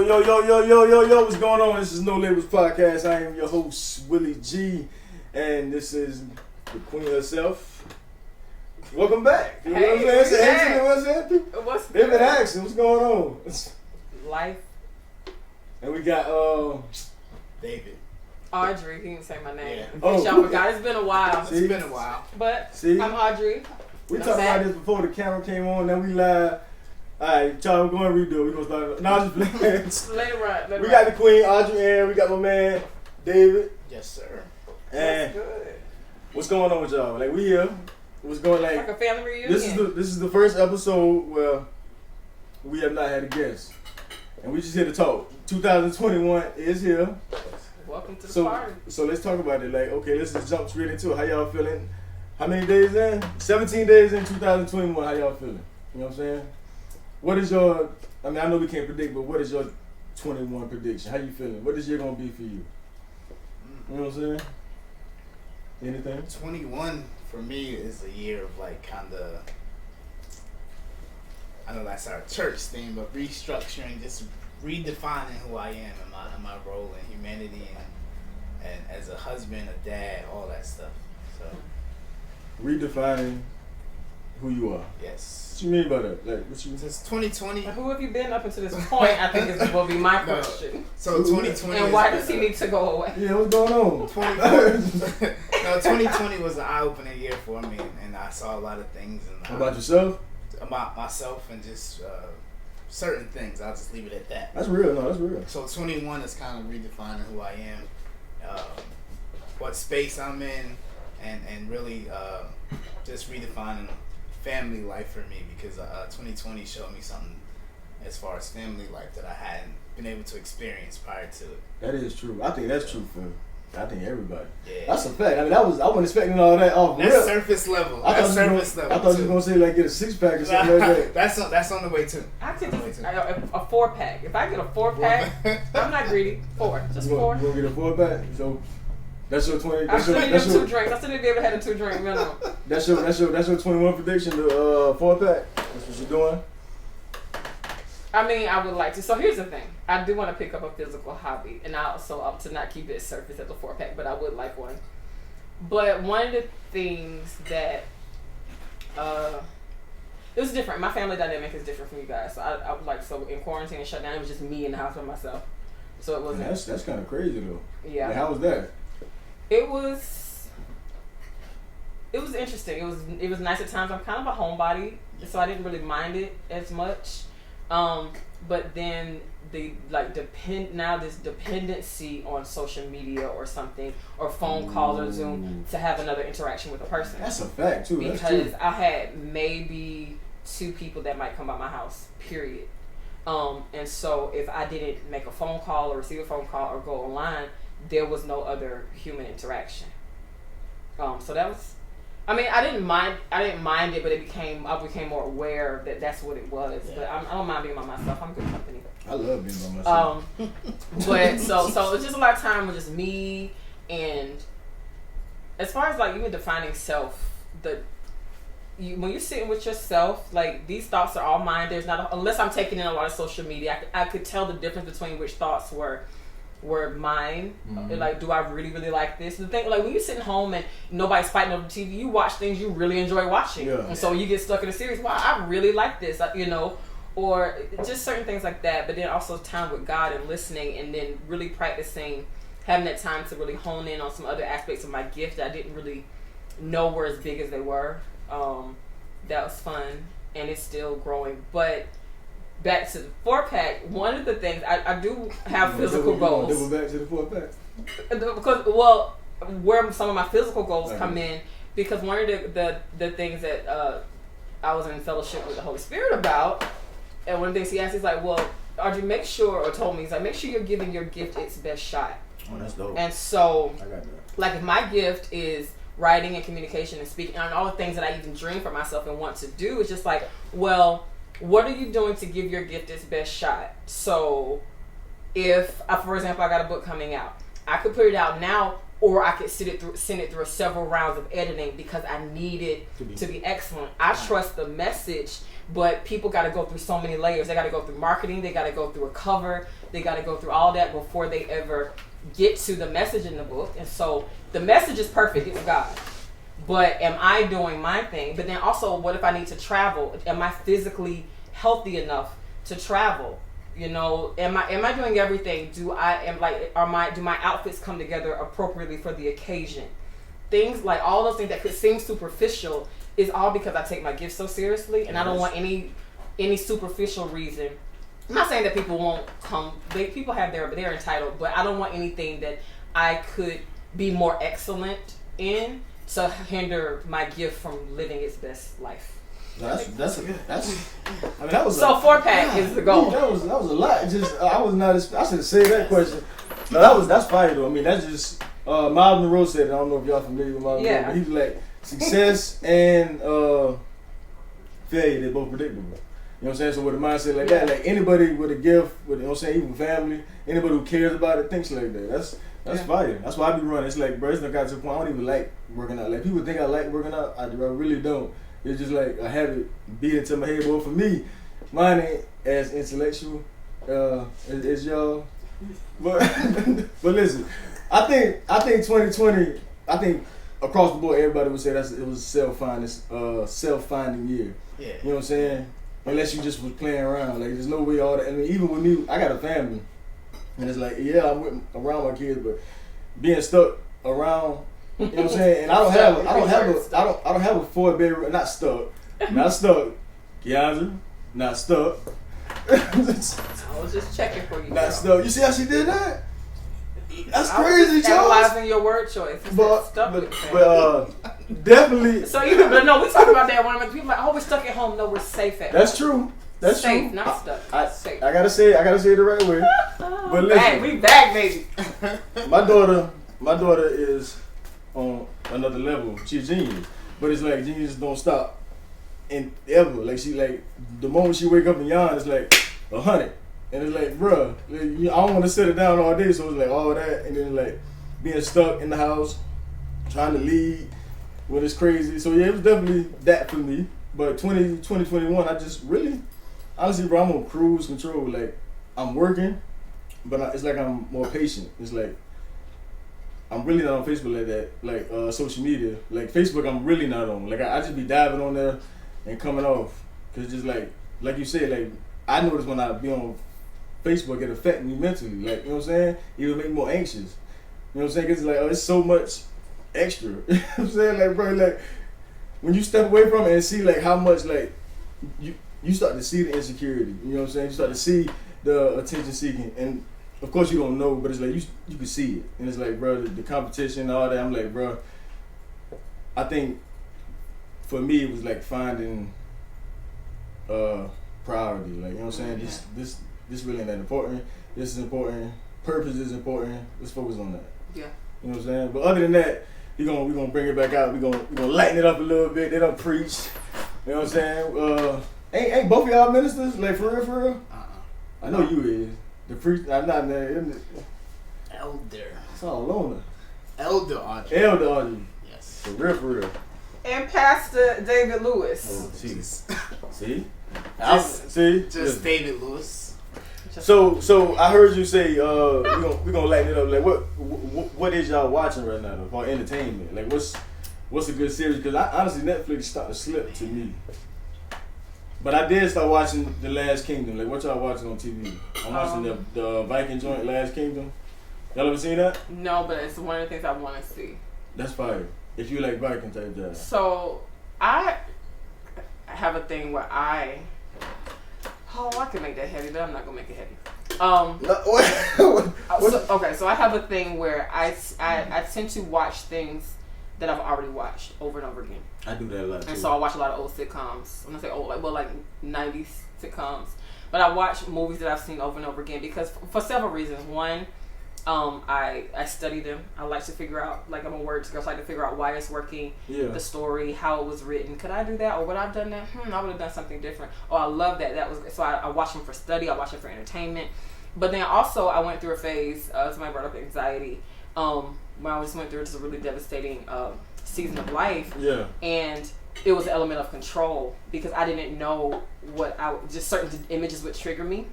Yo, what's going on? This is No Labels Podcast. I am your host, Willie G, and this is the queen herself. Welcome back. You know what I'm saying? What's happening? What's They've been asking, what's going on? Life. And we got David. Audrey, he didn't say my name. Yeah. Y'all forgot. It's been a while. See? It's been a while. But See? I'm Audrey. We talked about this before the camera came on, now we live. Alright, y'all, we're going to redo it. We're going to start. No, I'm just playing. Let it ride. We got the queen, Audrey, and we got my man, David. Yes, sir. And That's good. what's going on with y'all? Like, we here. What's going Like a family reunion. This is the first episode where we have not had a guest. And we just here to talk. 2021 is here. Welcome to the party. So let's talk about it. Like, okay, let's just jump straight into it. How y'all feeling? How many days in? 17 days in 2021. How y'all feeling? You know what I'm saying? What is your, I mean, I know we can't predict, but what is your 21 prediction? How you feeling? What is year going to be for you? You know what I'm saying? Anything? 21 for me is a year of like kind of, I know that's our church thing, but restructuring, just redefining who I am and my role in humanity and as a husband, a dad, all that stuff. So Redefining who you are. yes. What you mean by that? Like, what you mean? Since 2020. Who have you been up until this point? I think is will be my question. So 2020. And why does he need to go away? Yeah, what's going on? 2020 was an eye-opening year for me, and I saw a lot of things. And How about yourself? About myself and just certain things. I'll just leave it at that. That's real. No, that's real. So 21 is kind of redefining who I am, what space I'm in, and really just redefining family life for me, because 2020 showed me something as far as family life that I hadn't been able to experience prior to it. That is true. I think that's true for everybody. Yeah. That's a fact. I mean, I wasn't expecting all that off That's real. surface level. I That's thought surface level. I thought you were gonna say like get a 6-pack or something like that. That's on the way too. I take a 4-pack. If I get a 4-pack, I'm not greedy. 4, just You 4. gonna get a 4-pack? So that's your 20. I still need them 2 drinks. I still need to be able to have a 2 drink minimum. That's your 21 prediction. The 4-pack. That's what you're doing. I mean, I would like to. So here's the thing. I do want to pick up a physical hobby, and I also opt to not keep it surface at the 4-pack, but I would like one. But one of the things that it was different. My family dynamic is different from you guys. So I was like, so in quarantine and shut down, it was just me in the house by myself. So it wasn't. That's kind of crazy though. Yeah. Like, how was that? It was interesting. It was nice at times. I'm kind of a homebody, so I didn't really mind it as much. But then the this dependency on social media or something, or phone call or Zoom to have another interaction with a person. That's a fact too. Because I had maybe 2 people that might come by my house, period. And so if I didn't make a phone call or receive a phone call or go online, there was no other human interaction. So that was, I mean, I didn't mind it, but I became more aware that that's what it was. Yeah. But I don't mind being by myself. I'm good company. I love being by myself. But so it's just a lot of time with just me, and as far as like even defining self, when you're sitting with yourself, like these thoughts are all mine. There's not unless I'm taking in a lot of social media, I could tell the difference between which thoughts were mine. Mm-hmm. Like, do I really like this? The thing, like when you're sitting home and nobody's fighting over the TV, you watch things you really enjoy watching. Yeah. And so you get stuck in a series. Wow, I really like this, or just certain things like that. But then also time with God and listening, and then really practicing, having that time to really hone in on some other aspects of my gift that I didn't really know were as big as they were. That was fun, and it's still growing. But back to the 4-pack, one of the things I do have physical goals. Double back to the 4-pack. Because where some of my physical goals come in, because one of the things that I was in fellowship with the Holy Spirit about, and one of the things he asked is like, well, Audrey, make sure you're giving your gift its best shot. Oh, that's dope. And so, I got that. Like if my gift is writing and communication and speaking and all the things that I even dream for myself and want to do, it's just like, well, what are you doing to give your gift its best shot? So if, for example, I got a book coming out, I could put it out now, or I could send it through several rounds of editing because I need it to be excellent. I trust the message but people got to go through so many layers. They got to go through marketing. They got to go through a cover. They got to go through all that before they ever get to the message in the book. And so the message is perfect. It's God. But am I doing my thing? But then also, what if I need to travel? Am I physically healthy enough to travel? You know, am I doing everything? Do my outfits come together appropriately for the occasion? Things like all those things that could seem superficial is all because I take my gift so seriously, and I don't want any superficial reason. I'm not saying that people won't come. People have they're entitled, but I don't want anything that I could be more excellent in to hinder my gift from living its best life. That's I mean, that was so 4-pack is the goal. That was a lot. Just I was not. I should have said that question. No, that's fire though. I mean, that's just Miles Monroe said it. I don't know if y'all familiar with Miles Monroe, but he was like success and failure. They're both predictable. You know what I'm saying? So with a mindset like that, like anybody with a gift, with, you know what I'm saying, even family, anybody who cares about it, thinks like that. That's fire. That's why I be running. It's like, bro, it's not got to the point I don't even like working out. Like people think I like working out. I really don't. It's just like a habit beat into my head. But for me, mine ain't as intellectual as y'all. But but listen, I think 2020. I think across the board, everybody would say it was a self-finding year. Yeah. You know what I'm saying? Unless you just was playing around. Like there's no way all that. I mean, even with me, I got a family, and it's like I'm around my kids, but being stuck around. You know what I'm saying? And I don't have a 4-bedroom. Not stuck. Keandra, not stuck. I was just checking for you. Not stuck. You see how she did that? That's crazy, Charles. Analyzing your word choice. But definitely. So but no, we talk about that when people are like, oh, we're stuck at home. No, we're safe at home. That's true. That's safe, true. Not stuck. Safe. I gotta say it the right way. But listen, we back, baby. My daughter is on another level. She's a genius, but it's like genius don't stop and ever. Like she like the moment she wake up and yawn, it's like 100, and it's like, bruh, like, I don't want to sit her down all day. So it's like all that, and then like being stuck in the house, trying to lead when it's crazy. So yeah, it was definitely that for me. But 2021, I just really, honestly, bro, I'm on cruise control. Like I'm working, but it's like I'm more patient. It's like I'm really not on Facebook like that, like social media. Like Facebook, I'm really not on. Like I just be diving on there and coming off. Cause just like you said, like I notice when I be on Facebook, it affect me mentally. Like, you know what I'm saying? It would make me more anxious. You know what I'm saying? It's like, it's so much extra. You know what I'm saying? Like, bro, like when you step away from it and see like how much like you start to see the insecurity. You know what I'm saying? You start to see the attention seeking, and of course you don't know, but it's like you can see it, and it's like, bro, the competition and all that. I'm like, bro, I think for me it was like finding priority. Like, you know what I'm saying? This really ain't that important. This is important. Purpose is important. Let's focus on that. Yeah. You know what I'm saying? But other than that, we gonna bring it back out. We gonna lighten it up a little bit. They don't preach. You know what I'm saying? Ain't both of y'all ministers? Like for real? I know you is. The priest, I'm not there, isn't it? Elder. It's all on Elder Audrey. Elder Audrey. Yes. For real. And Pastor David Lewis. Oh, jeez. See? Just David Lewis. So I heard you say we gonna lighten it up. Like what is y'all watching right now for entertainment? Like what's a good series? Because honestly Netflix starting to slip to me. But I did start watching The Last Kingdom. Like, what y'all watching on TV? I'm watching the Viking joint, Last Kingdom. Y'all ever seen that? No, but it's one of the things I want to see. That's fire. If you like Viking type job. So, I have a thing where I can make that heavy, but I'm not going to make it heavy. So I have a thing where I tend to watch things that I've already watched over and over again. I do that a lot too. And so I watch a lot of old sitcoms. When I say old, like 90s sitcoms. But I watch movies that I've seen over and over again because for several reasons. One, I study them. I like to figure out, like I'm a words girl, so I like to figure out why it's working, the story, how it was written. Could I do that? Or would I have done that? I would have done something different. Oh, I love that. That was so I watch them for study. I watch them for entertainment. But then also I went through a phase, somebody brought up anxiety, when I just went through just a really devastating season of life. Yeah. And it was an element of control because I didn't know just certain images would trigger me.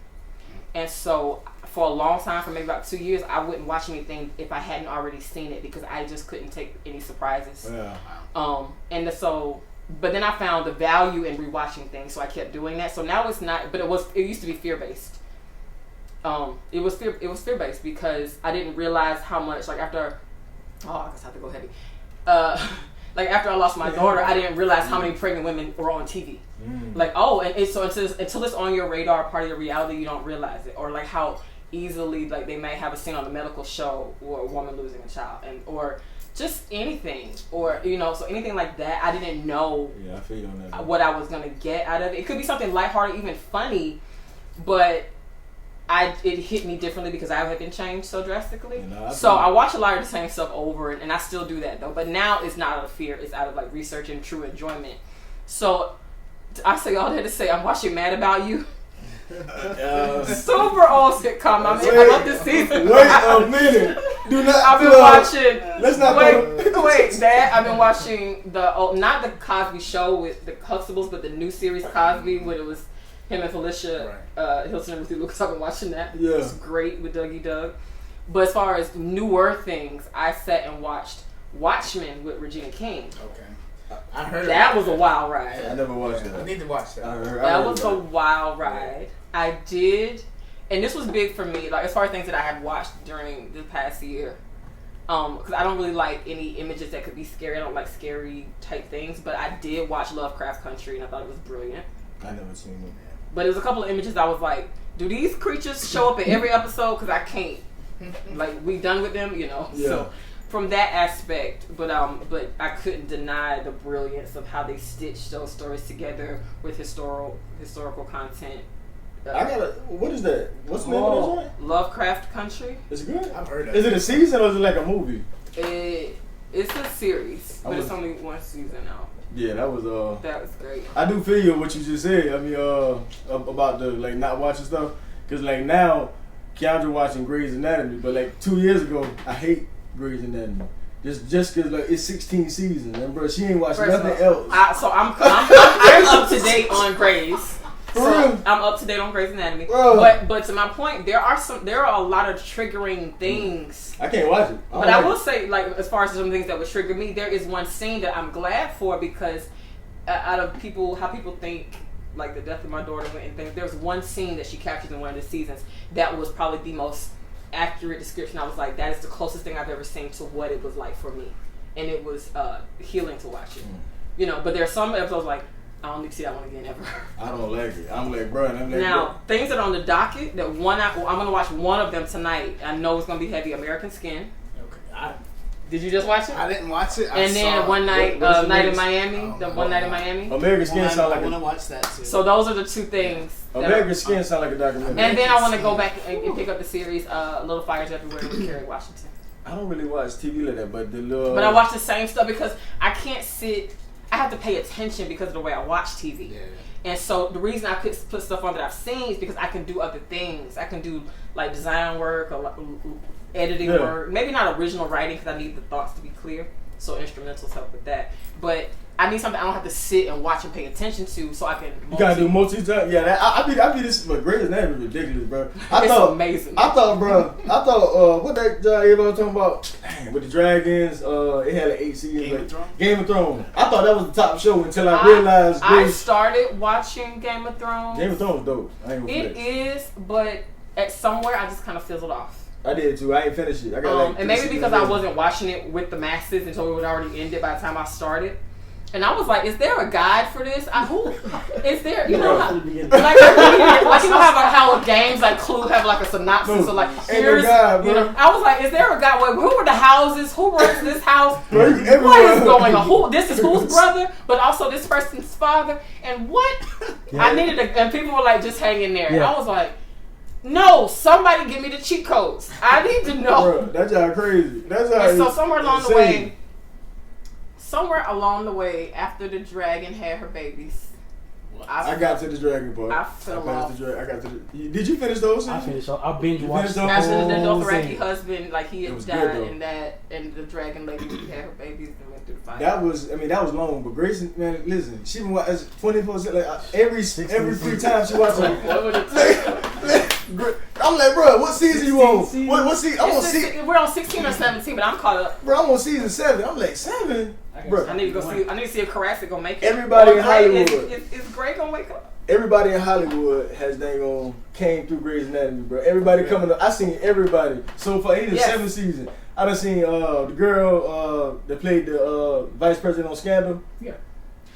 And so for a long time, for maybe about 2 years, I wouldn't watch anything if I hadn't already seen it because I just couldn't take any surprises. Yeah. But then I found the value in rewatching things, so I kept doing that. So now it's not, but it used to be fear-based. It was fear-based because I didn't realize how much, like after, I guess I have to go heavy. Like after I lost my daughter, I didn't realize how many pregnant women were on TV. Like, until it's on your radar, part of your reality, you don't realize it. Or like how easily, like they may have a scene on the medical show or a woman losing a child, or just anything, or so anything like that. I didn't know I feel you on that, what I was gonna get out of it. It could be something lighthearted, even funny, but it hit me differently because I had been changed so drastically. So I watch a lot of the same stuff over, and I still do that though. But now it's not out of fear; it's out of like research and true enjoyment. So I say all that to say I'm watching Mad About You. Super old sitcom. I love this season. Wait a minute. Do not. I've been watching. Let's not wait. Dad, I've been watching not the Cosby Show with the Huxtables, but the new series Cosby, when it was him and Felicia Hilton and Ruthie Lucas. I've been watching that. Yeah. It's great with Dougie Doug. But as far as newer things, I sat and watched Watchmen with Regina King. Okay. I heard that was a wild ride. I never watched that. I need to watch that. That was a wild ride. I did, and this was big for me. Like as far as things that I had watched during the past year, because I don't really like any images that could be scary. I don't like scary type things. But I did watch Lovecraft Country, and I thought it was brilliant. I never seen it. But there was a couple of images I was like, do these creatures show up in every episode? Because I can't. Like we done with them, Yeah. So from that aspect, but I couldn't deny the brilliance of how they stitched those stories together with historical content. What is that? What's the name of that joint? Lovecraft Country. It's good. I've heard of it. Is it a season or is it like a movie? It's a series, but it's only one season out. Yeah, that was great. I do feel you what you just said. I mean, about the like not watching stuff, because like now, Keandra watching Grey's Anatomy, but like 2 years ago, I hate Grey's Anatomy. Just because like it's 16 seasons, and bro, she ain't watched nothing else. I'm up to date on Grey's. I'm up to date on Grey's Anatomy. But to my point, there are a lot of triggering things. I can't watch it. But I will say, like, as far as some things that would trigger me, there is one scene that I'm glad for because out of how people think, like the death of my daughter and things, there's one scene that she captured in one of the seasons that was probably the most accurate description. I was like, that is the closest thing I've ever seen to what it was like for me. And it was healing to watch it. But there are some episodes like, I don't need to see that one again ever. I don't like it. I'm like, bro. Now, things that are on the docket, I'm going to watch one of them tonight. I know it's going to be heavy. American Skin. Okay. Did you just watch it? I didn't watch it. And then One Night, Night in Miami. One Night in Miami. American Skin sound like I want to watch that too. So those are the two things. American Skin sound like a documentary. And then I want to go back and pick up the series Little Fires Everywhere with Kerry Washington. I don't really watch TV like that, but But I watch the same stuff because I can't sit. I have to pay attention because of the way I watch TV. Yeah. And so the reason I could put stuff on that I've seen is because I can do other things. I can do like design work or editing work. Maybe not original writing because I need the thoughts to be clear. So instrumentals help with that. But I need something I don't have to sit and watch and pay attention to so I can You gotta do multi-time. Yeah, I be this, but Grey's Anatomy is ridiculous, bro. It's amazing. I thought, what that everybody was talking about, dang, with the dragons, it had like 8 seasons. Game of Thrones. I thought that was the top show until I realized I started watching Game of Thrones. Game of Thrones was dope. It is, but at somewhere I just kind of fizzled off. I did too. I ain't finished it. I got and maybe because I wasn't watching it with the masses until it would already ended by the time I started. And I was like, is there a guide for this? Who is there? You know, how games like Clue have like a synopsis or like here's, I was like, is there a guide? Wait, who are the houses? Who runs this house? What is going on? This is whose brother, but also this person's father. And what? Yeah. I needed and people were like, just hang in there. Yeah. And I was like, no, somebody give me the cheat codes. I need to know. Bro, that's how crazy. That's how. And so somewhere along the way, after the dragon had her babies, I got to the dragon part. I fell off. I got to the. Did you finish those? I finished. I binge watched. After the whole Dothraki thing. husband, like he had It was died, good, and the dragon lady had her babies and went through the fight. That was long, but Grayson, man, listen, she been watching 24/7, like every free time she watches. I'm like, bro, what season you on? What season? I'm on season. We're on 16 or 17, but I'm caught up. Bro, I'm on season 7. I'm like 7, bro. I need to go see. I need to see if Karasik gonna make it. Everybody in Hollywood. Is Gray gonna wake up? Everybody in Hollywood has came through Grey's Anatomy, bro. Everybody coming up. I seen everybody so far. It's the 7th season. I done seen the girl that played the vice president on Scandal. Yeah.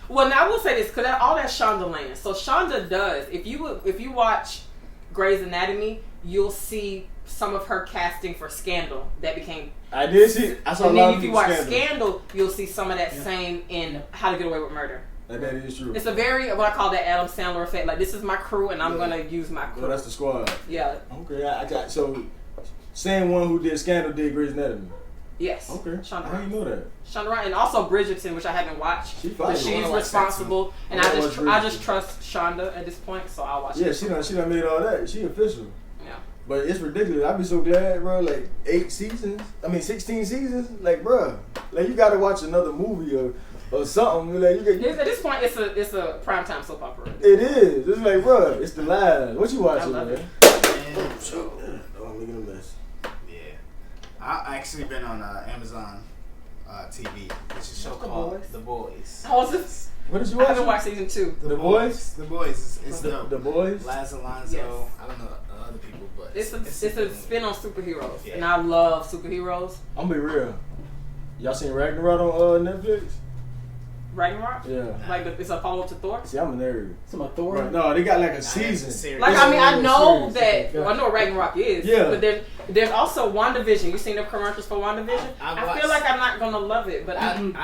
Well, now I will say this because all that's Shonda Land. So Shonda does. If you watch Grey's Anatomy, you'll see some of her casting for Scandal that became. I did see. I saw. And a lot then of if you watch Scandal, you'll see some of that same in How to Get Away with Murder. That is true. It's a very what I call the Adam Sandler effect. Like this is my crew, and I'm gonna use my crew. So that's the squad. Yeah. Okay, I got so. Same one who did Scandal did Grey's Anatomy. Yes. Okay. Shonda How you know that? Shonda Rhimes, and also Bridgerton, which I haven't watched. But she's responsible, and I just trust Shonda at this point, so I'll watch it. Yeah, she done made all that. She official. Yeah. But it's ridiculous. I be so glad, bro. Like 16 seasons. Like, bro, like you gotta watch another movie or something. Like at this point, it's a primetime soap opera. It is. It's like, bro, it's the live. What you watching, man? Oh, I'm making a mess. I actually been on Amazon TV. It's a show called The Boys. How was this? What did you watch? I haven't watched season 2. The Boys? The Boys. It's The Boys? Laz Alonso. Yes. I don't know other people, but it's a spin on superheroes, and I love superheroes. I'm gonna be real. Y'all seen Ragnarok on Netflix? Ragnarok? Yeah. Like it's a follow up to Thor? See, I'm a nerd. Some of Thor? Right. No, they got like a season. Like, I mean, I know that. Well, I know what Ragnarok is. Yeah. But there's also WandaVision. You seen the commercials for WandaVision? I feel like I'm not gonna love it, but I'm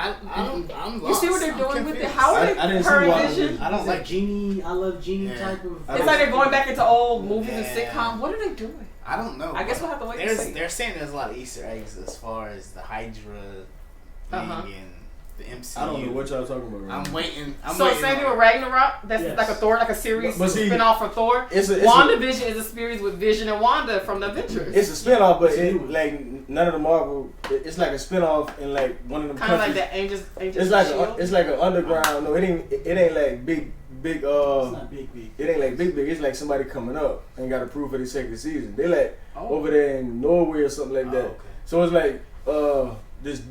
you see what they're doing with it? How are they her vision? I don't like genie. I love genie type of. It's like they're going back into old movies and sitcoms. What are they doing? I don't know. I guess we'll have to wait and see. They're saying there's a lot of Easter eggs as far as the Hydra thing and the MCU. I don't know what y'all talking about. Right I'm waiting. Same thing with Ragnarok. That's like a Thor, like a series spin-off for Thor. WandaVision is a series with Vision and Wanda from the Avengers. It's a spin-off, but like none of the Marvel. It's like a spin-off in like one of them kind countries. of like the Angels it's like an underground. No, it ain't like big. It's not big. It ain't like big. It's like somebody coming up and got approved for the second season. They like over there in Norway or something like that. Okay. So it's like this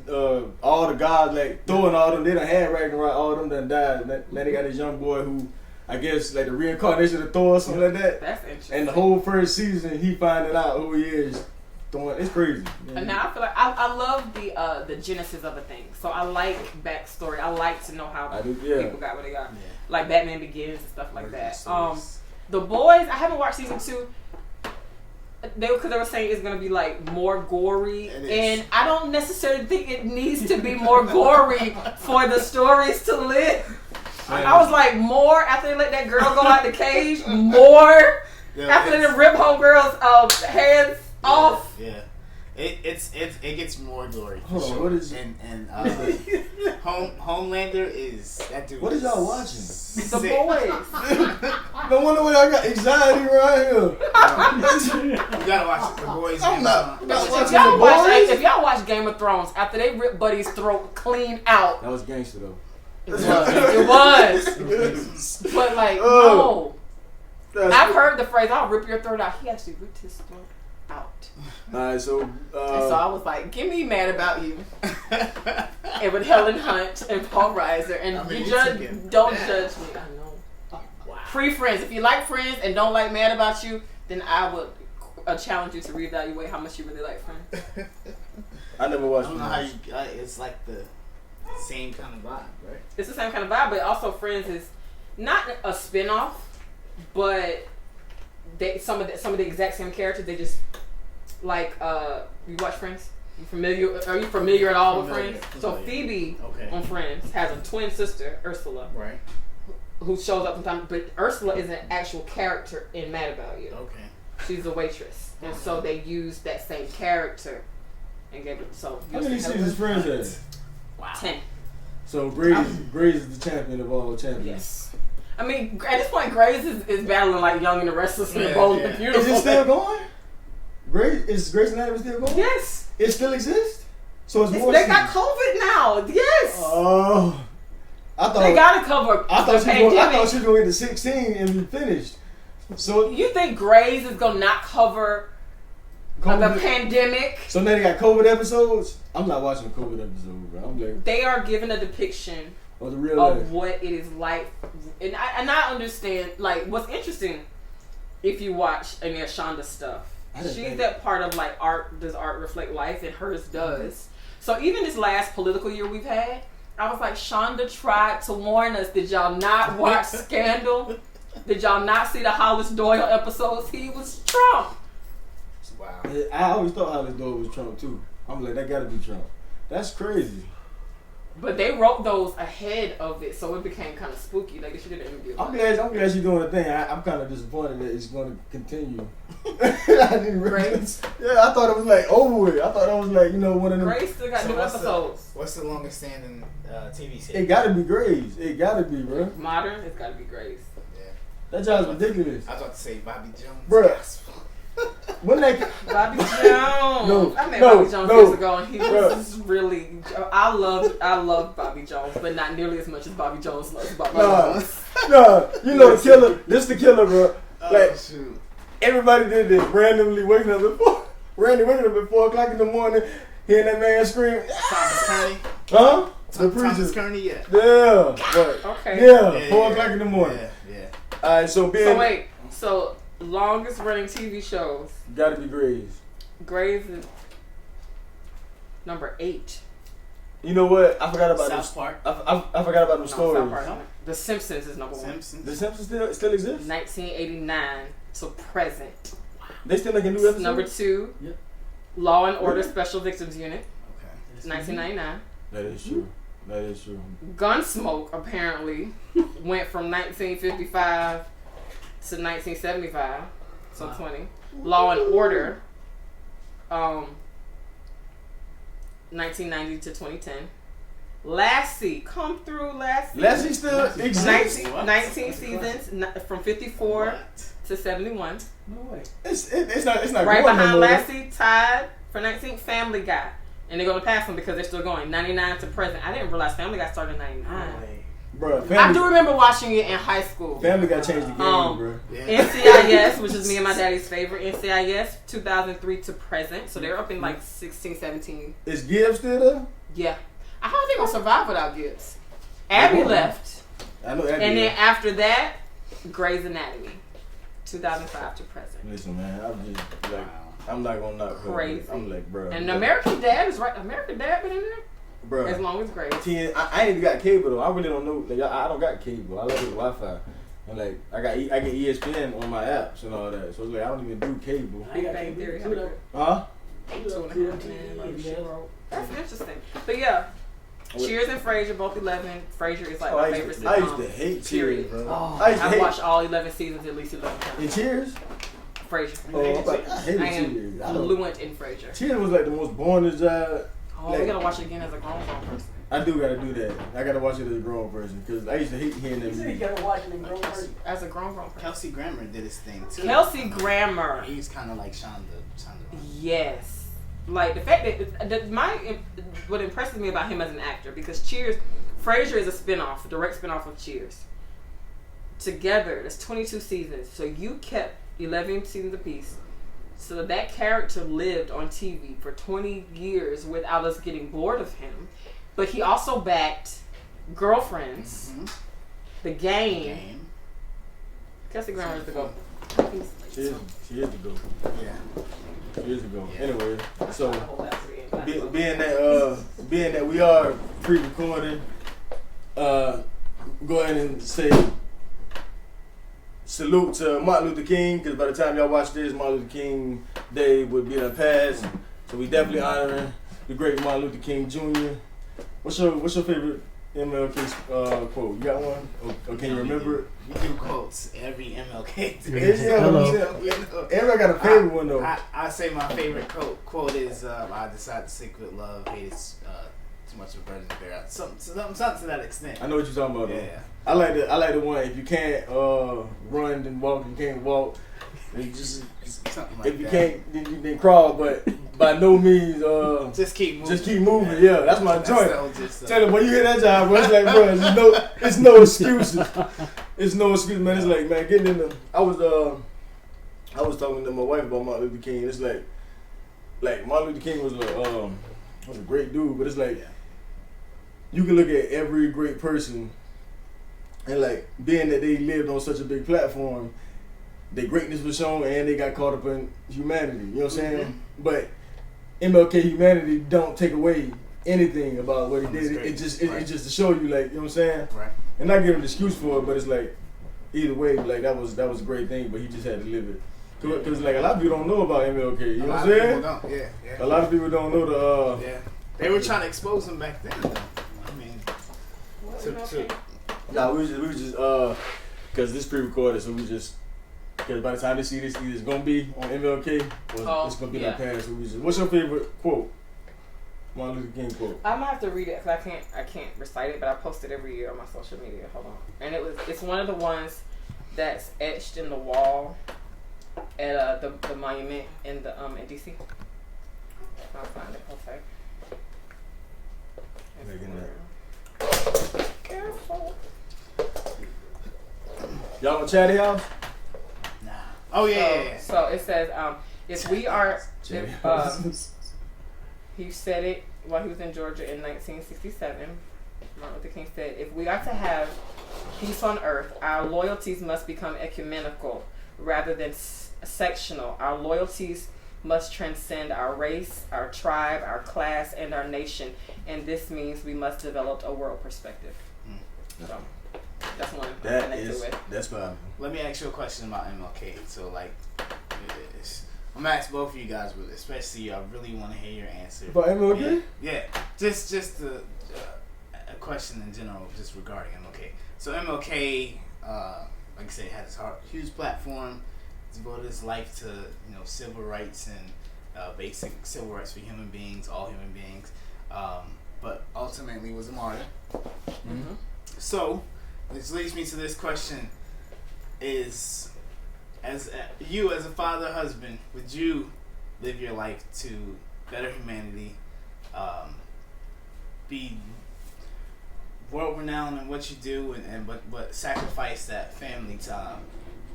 all the gods like Thor and all them. They done had Ragnarok. All of them done died. Now they got this young boy who I guess like the reincarnation of Thor or something like that. That's interesting. And the whole first season he finding out who he is. It's crazy. And now I feel like I love the genesis of a thing. So I like backstory. I like to know how people got what they got. Yeah. Like Batman Begins and stuff like that. The Boys, I haven't watched season 2. Because they were saying it's gonna be like more gory, and I don't necessarily think it needs to be more gory for the stories to live. I was like, more after they let that girl go out the cage, more after they rip homegirl's hands off. Yeah, it gets more glory. Hold on, what is it? And Homelander is that dude. What is y'all watching? The Boys. No wonder why I got anxiety right here. You gotta watch it. The Boys. I'm not watching The Boys. If y'all watch Game of Thrones, after they rip Buddy's throat clean out, That was gangster though. It was. But like, no. I've heard the phrase, "I'll rip your throat out." He actually ripped his throat out. Alright, so And so I was like, "Give me Mad About You," and with Helen Hunt and Paul Reiser, and don't judge me. I know. Wow. Free Friends. If you like Friends and don't like Mad About You, then I would challenge you to reevaluate how much you really like Friends. I never watched. I don't know how you. It's like the same kind of vibe, right? It's the same kind of vibe, but also Friends is not a spin-off, but some of the exact same characters. They just like you watch Friends. Are you familiar at all with Friends? So Phoebe on Friends has a twin sister, Ursula, right, who shows up sometimes. But Ursula is an actual character in Mad About You. Okay, she's a waitress, and so they used that same character and gave it. So how many seasons Friends has? Wow. 10. So Grace is the champion of all champions. Yes. I mean, at this point, Grace is battling like Young and the Restless and the Bold and the Beautiful. Is it still going? Is Grey's Anatomy still going? Yes. It still exists? So it's more. They got COVID now. Yes. Oh. I thought they gotta cover. I thought she was going to get to 16 and be finished. So you think Grey's is gonna not cover the pandemic? So now they got COVID episodes. I'm not watching the COVID episode, bro. I'm like, they are giving a depiction of the real of life. what it is like, and I understand. Like, what's interesting, if you watch any of Shonda's stuff, she's that part of like art. Does art reflect life? And hers does. So even this last political year we've had, I was like, Shonda tried to warn us. Did y'all not watch Scandal? Did y'all not see the Hollis Doyle episodes? He was Trump. Wow. I always thought Hollis Doyle was Trump too. I'm like, that gotta be Trump. That's crazy. But they wrote those ahead of it, so it became kind of spooky. Like, she did an interview. I'm glad she's doing a thing. I'm kind of disappointed that it's going to continue. I didn't Grace? Yeah, I thought it was like over with. I thought it was like, one of them. Grace still got new episodes. What's the longest standing TV series? It gotta be Grace. It gotta be, bro. Modern, it's gotta be Grace. Yeah. That job's ridiculous. I was about to say Bobby Jones. Bro. When they Bobby Jones. I met Bobby Jones years ago, and he was really. I love Bobby Jones, but not nearly as much as Bobby Jones loves Bobby Jones. No, the killer. This the killer, bro. Like, shoot. Everybody did this. Randomly waking up at 4 o'clock in the morning, hearing that man scream. Thomas Kearney. Huh? Thomas Kearney, yeah. Yeah. But, okay. Yeah, 4 o'clock in the morning. Yeah. All right, so wait. So longest running TV shows. Gotta be Grey's. Grey's is number 8. You know what? I forgot about South Park. I forgot about the stories. South Park. The Simpsons is number 1. The Simpsons still exist? 1989 to present. They still making new episodes? Number 2. Yep. Law and Order Special Victims Unit. Okay. 1999. That is true. Gunsmoke apparently went from 1955 to 1975, so 20. Law and Order, 1990 to 2010. Lassie, come through Lassie. Lassie still exists. 19 seasons from 54 to 71. No way. It's not Right going behind no more. Lassie, tied for 19, Family Guy. And they're going to pass them because they're still going. 99 to present. I didn't realize Family Guy started in 99. Bro, I do remember watching it in high school. Family Guy changed the game, bro. Yeah. NCIS, which is me and my daddy's favorite. NCIS, 2003 to present. So they're up in like 16, 17. Is Gibbs still there? Yeah. I don't think I'll survive without Gibbs. Abby left. I know Abby. And then after that, Grey's Anatomy, 2005 to present. Listen, man, I'm not gonna knock her. Crazy. I'm like, bro. And American Dad is right. American Dad been in there? Bro. As long as Grey's. I ain't even got cable though. I really don't know. Like, I don't got cable. I love the Wi-Fi. And like, I get ESPN on my apps and all that. So it's like, I don't even do cable. Big Bang Theory. Huh? 2.5 Men. That's interesting. But yeah. Cheers and Frasier, both 11. Frasier is like my favorite sitcom. I used to hate Cheers, bro. I watched all 11 seasons at least 11 times. And Cheers? Frasier. I hated Cheers. I am fluent in Frasier. Cheers was like the most boring job. Oh, we gotta watch it again as a grown person. I do gotta do that. I gotta watch it as a grown person because I used to hate hearing that music. You gotta watch it as a grown person. As a grown person. Kelsey Grammer did his thing too. Kelsey Grammer. He's kind of like Shonda. Yes. Like the fact that what impresses me about him as an actor, because Cheers, Frasier is a spinoff, a direct spinoff of Cheers. Together, there's 22 seasons, so you kept 11 seasons apiece. So that character lived on TV for 20 years without us getting bored of him. But he also backed Girlfriends, The Game. Kelsey Grammer is the GOAT. She is the GOAT. Yeah. Years ago. Yeah. Anyway, so being that we are pre-recording, go ahead and say salute to Martin Luther King, because by the time y'all watch this, Martin Luther King Day would be in the past. So we definitely honoring the great Martin Luther King Jr. What's your favorite MLK quote? You got one? Or can you remember it? We do quotes every MLK. Everybody got a favorite one though. I say my favorite quote is I decided to stick with love, too much of a virgin bear. Something to that extent. I know what you're talking about. Yeah. Though. I like the one. If you can't run, then walk. You can't walk. You just Something like if you that. can't, then crawl. But by no means, Just keep moving. just keep moving. Yeah, that's my That's joint. the whole gist of Tell them it. when you hear that job, bro, it's like, bro, it's no excuses. It's no excuse, man. It's like, man, getting in the. I was talking to my wife about Martin Luther King. It's like Martin Luther King was a great dude, but it's like you can look at every great person, and like being that they lived on such a big platform, their greatness was shown, and they got caught up in humanity. You know what I'm saying? But MLK humanity don't take away anything about what he did. It just to show you, like, you know what I'm saying? Right. And not give him an excuse for it, but it's like either way, like that was a great thing, but he just had to live it. Cause like a lot of people don't know about MLK. You know what I'm saying? Yeah. A lot of people don't know the. Yeah. They were trying to expose him back then. Though. I mean, Nah, we was just cause this pre-recorded, so we just. Because by the time they see this, either it's gonna be on MLK or it's gonna be like past. So we just. What's your favorite quote? Martin Luther King quote. I'm gonna have to read it because I can't recite it, but I post it every year on my social media. Hold on, and it's one of the ones that's etched in the wall at the monument in DC. I'll find it. Okay. Careful. Y'all want Chatty House? nah. Oh yeah. So it says, if we are, he said it while he was in Georgia in 1967. Martin Luther King said, if we are to have peace on earth, our loyalties must become ecumenical rather than sectional. Our loyalties must transcend our race, our tribe, our class, and our nation. And this means we must develop a world perspective. So that's one I'm connected with. That's powerful. Let me ask you a question about MLK. So like, I'm gonna ask both of you guys, but especially I really want to hear your answer. About MLK? Yeah. Just a question in general, just regarding MLK. So MLK, like I said, had this huge platform, devoted his life to civil rights and basic civil rights for human beings, all human beings, but ultimately was a martyr. Mm-hmm. So, this leads me to this question: is you as a father, husband, would you live your life to better humanity, be world renowned in what you do, but sacrifice that family time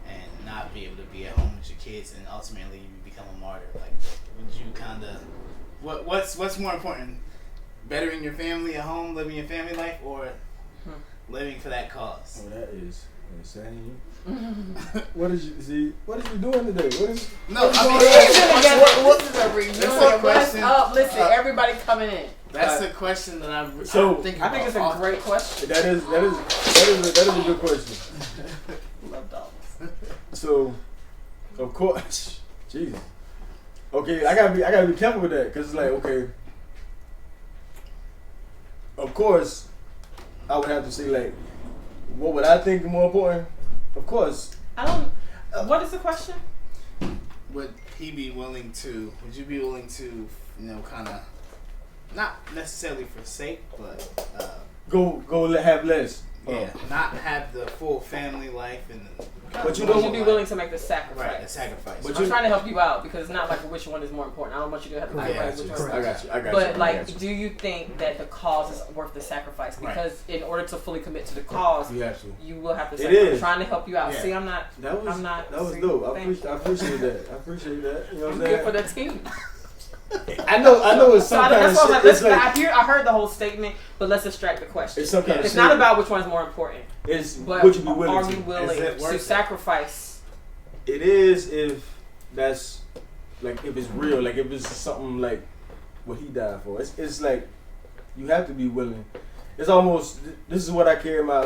and not be able to be at home with your kids, and ultimately you become a martyr? Like, would you kind of what's more important, bettering your family at home, living your family life, or living for that cause? Oh, that is insane. What is you doing today? What is No, This is a reunion. That's a question. What's up? Listen, everybody coming in. That's a question that I think I think it's a great question. that is a good question. Love dogs. So, of course, Jesus. Okay, I gotta be careful with that, because it's like, okay, of course, I would have to say, like, what would I think is more important? Of course. I don't. What is the question? Would you be willing to kind of, not necessarily forsake, but Go have less. not have the full family life and But Would you be willing to make the sacrifice? right, the sacrifice. But I'm trying to help you out because it's not like which one is more important. I don't want you to have to I think got about you. which one. I got you. But I like, got you. do you think that the cause is worth the sacrifice? Right. Because in order to fully commit to the cause, You have to. you will have to. It Sacrifice. I'm is. trying to help you out. Yeah. See, I'm not. That was I'm not. that was see, dope. I thank appreciate that. I appreciate that. You know what I'm I'm here for saying? the team. I know it's So some kind of that's why I'm like, shit. It's listen, like I heard the whole statement, but let's extract the question. it's some kind of It's shit. not about which one's more important, It's but would you be willing are to? we willing Is it worth to it? sacrifice? It is if that's like if it's real, like if it's something like what he died for. It's like you have to be willing. It's almost this is what I carry my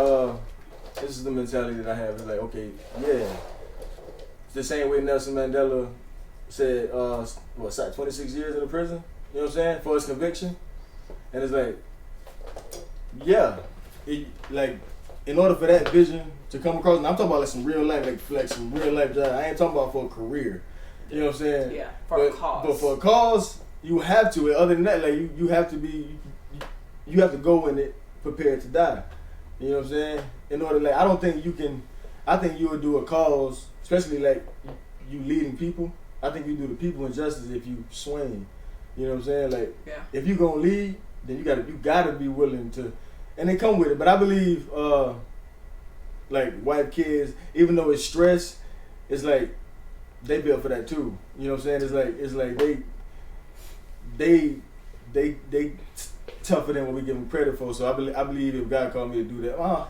this is the mentality that I have. It's like, okay, yeah. It's the same way Nelson Mandela said 26 years in the prison, you know what I'm saying, for his conviction. And it's like, yeah. Like in order for that vision to come across, and I'm talking about like some real life, like some real life job. I ain't talking about for a career. You know what I'm saying? Yeah, for a cause. But for a cause, you have to. Other than that, like you have to be. you have to go in it prepared to die. You know what I'm saying? In order, like, I don't think you can. I think you would do a cause, especially like you leading people. I think you do the people injustice if you swing. You know what I'm saying? Like, if you gonna lead, then you gotta be willing to, and they come with it. But I believe, like white kids, even though it's stress, it's like they built for that too. You know what I'm saying? It's like they tougher than what we give them credit for. So I believe if God called me to do that, I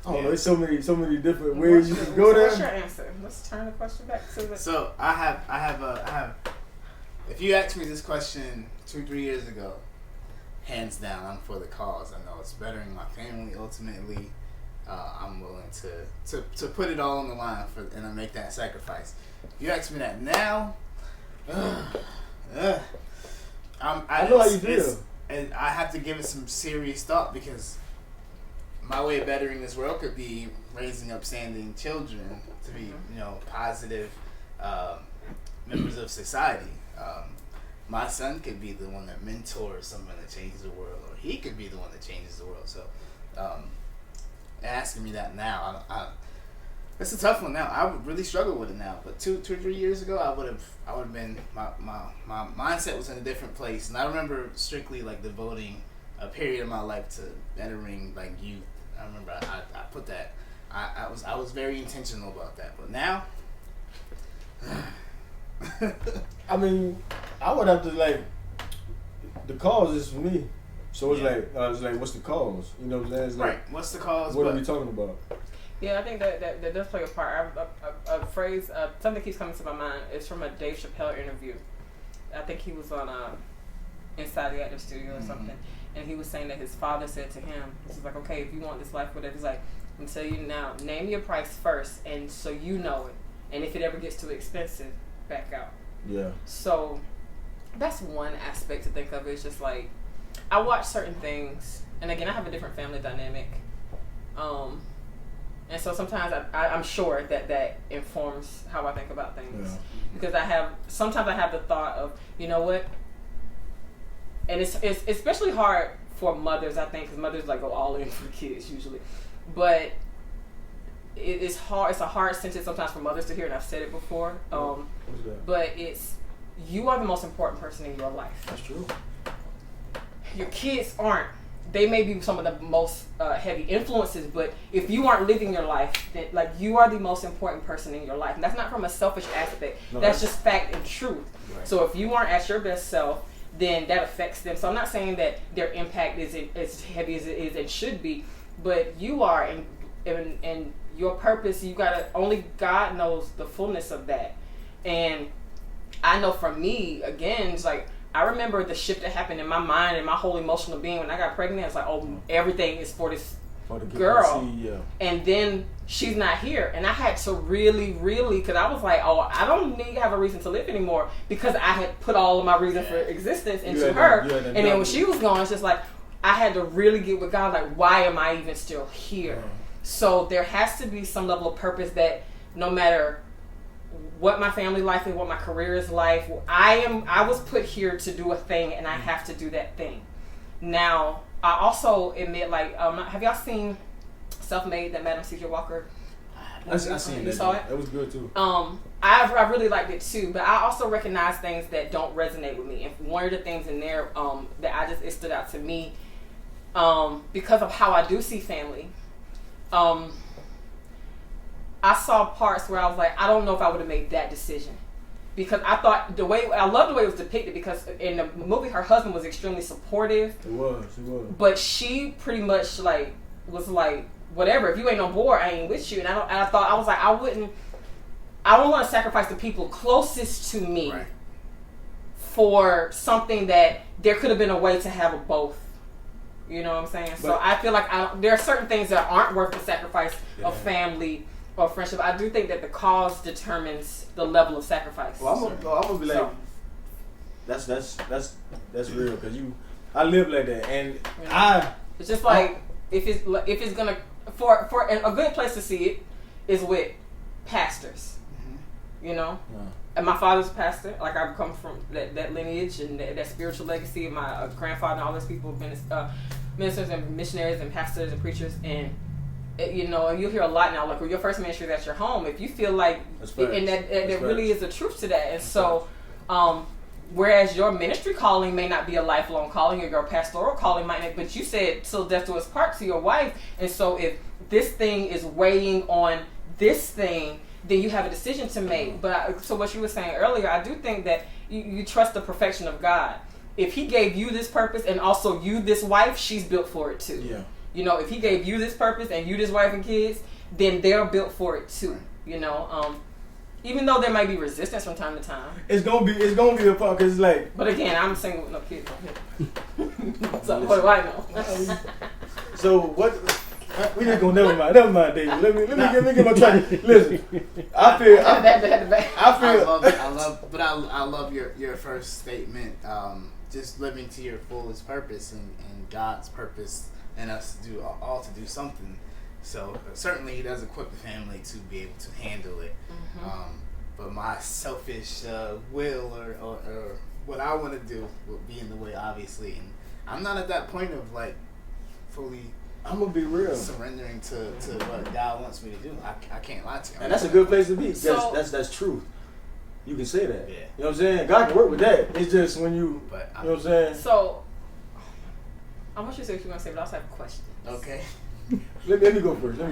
don't know. There's so many different ways you can go there. What's your answer? Let's turn the question back to the. So I have. If you asked me this question 2-3 years ago, hands down, I'm for the cause. I know it's bettering my family ultimately. I'm willing to put it all on the line and I make that sacrifice. If you ask me that now, I know how you feel. And I have to give it some serious thought because my way of bettering this world could be raising upstanding children to be, positive members of society. My son could be the one that mentors someone that changes the world, or he could be the one that changes the world. So, asking me that now, it's a tough one now. I would really struggle with it now. But 2 or 3 years ago, I would have been my mindset was in a different place, and I remember strictly like devoting a period of my life to bettering like youth. I remember I put that. I was very intentional about that. But now. I mean, I would have to like. The cause is for me, so it's like, what's the cause? You know what I'm saying? It's like, right. What's the cause? What are we talking about? Yeah, I think that does play a part. A phrase, something keeps coming to my mind. It's from a Dave Chappelle interview. I think he was on Inside the Actor Studio or something, and he was saying that his father said to him, he's like, okay, if you want this life, whatever, he's like, I'm gonna tell you now, name your price first, and so you know it, and if it ever gets too expensive, back out. Yeah. So that's one aspect to think of. It's just like I watch certain things, and again, I have a different family dynamic, and so sometimes I'm sure that informs how I think about things, because sometimes I have the thought of, you know what, and it's especially hard for mothers, I think, because mothers like go all in for the kids usually, but it's hard. It's a hard sentence sometimes for mothers to hear, and I've said it before. But you are the most important person in your life. That's true. Your kids aren't. They may be some of the most heavy influences, but if you aren't living your life, then like you are the most important person in your life. And that's not from a selfish aspect. No, that's just fact and truth. Right. So if you aren't at your best self, then that affects them. So I'm not saying that their impact is as heavy as it is and should be, but you are, and your purpose, you gotta, only God knows the fullness of that. And I know for me, again, it's like, I remember the shift that happened in my mind and my whole emotional being when I got pregnant. It's like, oh, everything is for this girl. And then she's not here. And I had to really, because I was like, oh, I don't need to have a reason to live anymore, because I had put all of my reason for existence into her. And then when she was gone, it's just like, I had to really get with God, like, why am I even still here? So there has to be some level of purpose that no matter what my family life is, what my career is like, I was put here to do a thing, and I have to do that thing. Now, I also admit, like, have y'all seen Self-Made, that Madam C.J. Walker? I seen that. Saw it? That was good too. I really liked it too, but I also recognize things that don't resonate with me. And one of the things in there that it stood out to me because of how I do see family. I saw parts where I was like, I don't know if I would have made that decision, because I thought I love the way it was depicted, because in the movie her husband was extremely supportive. He was. But she pretty much was like, whatever, if you ain't on board, I ain't with you. And I thought, I was like, I don't want to sacrifice the people closest to me for something that there could have been a way to have a both. You know what I'm saying? So I feel like there are certain things that aren't worth the sacrifice of family or friendship. I do think that the cause determines the level of sacrifice. Well, I'm gonna be like, that's real, because I live like that, and it's just like if it's gonna for a good place to see it is with pastors. you know. And my father's a pastor. Like, I've come from that lineage and that spiritual legacy. And my grandfather and all those people have been ministers and missionaries and pastors and preachers. And, you know, you'll hear a lot now, like, when your first ministry is at your home, if you feel like, and that really is a truth to that. And so, whereas your ministry calling may not be a lifelong calling, or your pastoral calling might not, but you said till death do us part to your wife. And so if this thing is weighing on this thing, then you have a decision to make. But so what you were saying earlier, I do think that you trust the perfection of God. If he gave you this purpose and also you this wife, she's built for it too. Yeah. You know, if he gave you this purpose and you this wife and kids, then they're built for it too. You know, even though there might be resistance from time to time. It's gonna be a part, because it's like. But again, I'm single with no kids. So what do I know? So what? We just gonna never mind, David. Let me get my track. Listen, I love your first statement. Just living to your fullest purpose and God's purpose, and us to do all to do something. So certainly he does equip the family to be able to handle it. Mm-hmm. But my selfish will or what I want to do will be in the way, obviously, and I'm not at that point of like fully. I'm gonna be real. Surrendering to what God wants me to do. I can't lie to you. And that's a good place to be. So, that's truth. You can say that. Yeah. You know what I'm saying? God can work with that. It's just when you know what I'm saying? So, I want you to say what you're going to say, but I also have a question. Okay. Let me go first. You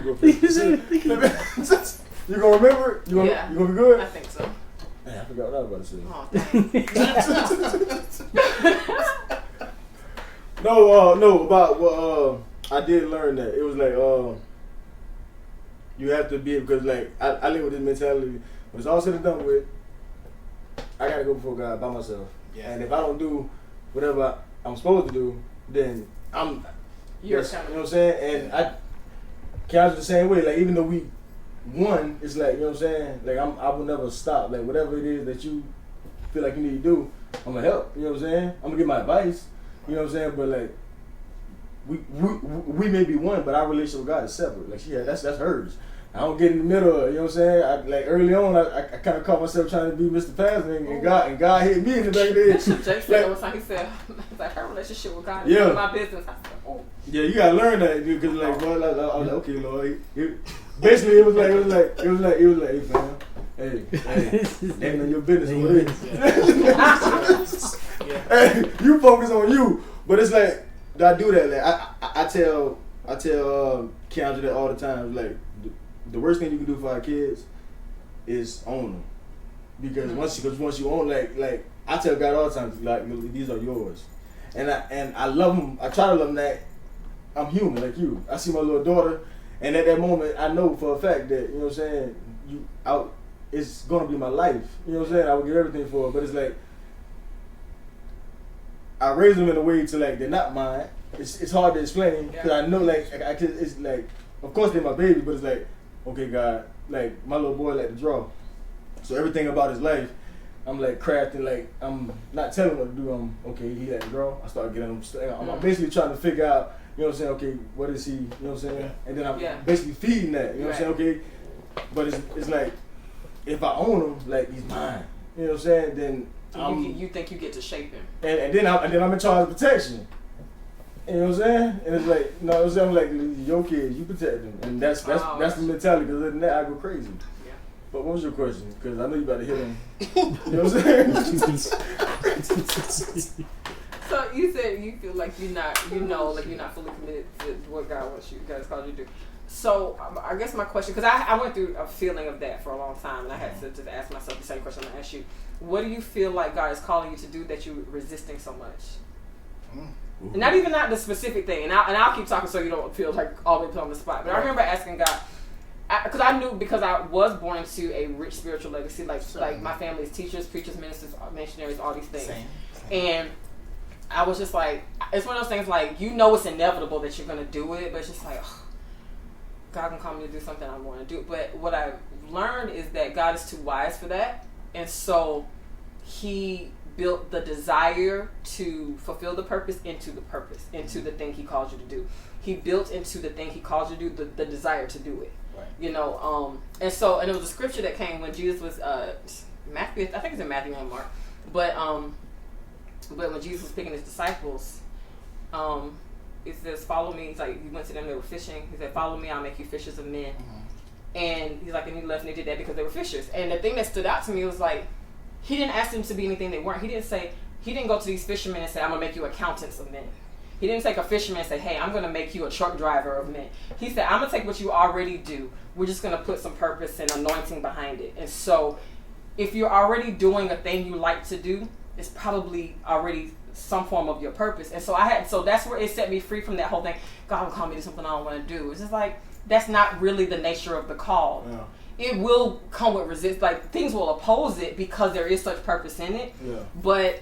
gonna remember it? You gonna be good? I think so. Man, I forgot what I was about to say. Oh, No, about I did learn that. It was like you have to be, because like I live with this mentality. When it's all said and done with, I gotta go before God by myself. Yeah. And if I don't do whatever I'm supposed to do, then you know what I'm saying? And I count the same way. Like, even though we won, it's like, you know what I'm saying? Like, I will never stop. Like, whatever it is that you feel like you need to do, I'm gonna help. You know what I'm saying? I'm gonna give my advice. You know what I'm saying? But like, we may be one, but our relationship with God is separate. Like, that's hers. I don't get in the middle of it, you know what I'm saying? Like, early on, I kind of caught myself trying to be Mr. Pastor, and God hit me in the back of the head. Jake said one time, he said, like, her relationship with God is my business. I said, oh. Yeah, you gotta learn that, dude, because like, boy, I was like, okay, Lord. Basically, it was like, hey, fam, hey, ain't none your business over there. Hey, you focus on you. But it's like, I do that. Like, I tell Kendra that all the time. Like, the worst thing you can do for our kids is own them, because once you own, like I tell God all the time, like, these are yours, and I love them. I try to love them that I'm human like you. I see my little daughter, and at that moment I know for a fact that, you know what I'm saying, it's gonna be my life. You know what I'm saying? I would give everything for her, but it's like I raise them in a way to, like, they're not mine. It's hard to explain, because I know, like, it's like, of course they're my baby, but it's like, okay, God, like, my little boy like to draw, so everything about his life, I'm like crafting, like, I'm not telling him what to do. Okay, he like to draw. I start getting him. I'm basically trying to figure out, you know what I'm saying? Okay, what is he? You know what I'm saying? And then I'm basically feeding that. You know what I'm saying? Okay, but it's like, if I own him, like, he's mine. You know what I'm saying? Then you think you get to shape him, and then I'm in charge of protection. You know what I'm saying? And it's like, you know what I'm saying? I'm like, your kids, you protect them, and that's the mentality. Because other than that, I go crazy. Yeah. But what was your question? Because I know you about to hit him. You know what I'm saying? So you said you feel like you're not fully committed to what God wants you, God's called you to do. So I guess my question, because I went through a feeling of that for a long time, and I had to just ask myself the same question I'm gonna ask you. What do you feel like God is calling you to do that you're resisting so much? And not the specific thing, and I'll keep talking so you don't feel like all the way put on the spot. But I remember asking God, because I knew, because I was born into a rich spiritual legacy, like my family's teachers, preachers, ministers, missionaries, all these things. Same. And I was just like, it's one of those things, like, you know it's inevitable that you're gonna do it, but it's just like, ugh, God can call me to do something I want to do. But what I've learned is that God is too wise for that, and so He built the desire to fulfill the purpose into the thing He calls you to do. He built into the thing He calls you to do the desire to do it. You know, and it was a scripture that came when Jesus was Matthew. I think it's in Matthew and Mark, but when Jesus was picking his disciples, it says, "Follow me." He's like, he went to them. They were fishing. He said, "Follow me. I'll make you fishers of men." And he's like, and he left, and they did that because they were fishers. And the thing that stood out to me was like, he didn't ask them to be anything they weren't. He didn't go to these fishermen and say, "I'm gonna make you accountants of men." He didn't take a fisherman and say, "Hey, I'm gonna make you a truck driver of men." He said, "I'm gonna take what you already do. We're just gonna put some purpose and anointing behind it." And so, if you're already doing a thing you like to do, it's probably already some form of your purpose. And so that's where it set me free from that whole thing. God will call me to something I don't want to do. It's just like, that's not really the nature of the call. Yeah. It will come with resistance. Like, things will oppose it because there is such purpose in it. Yeah. But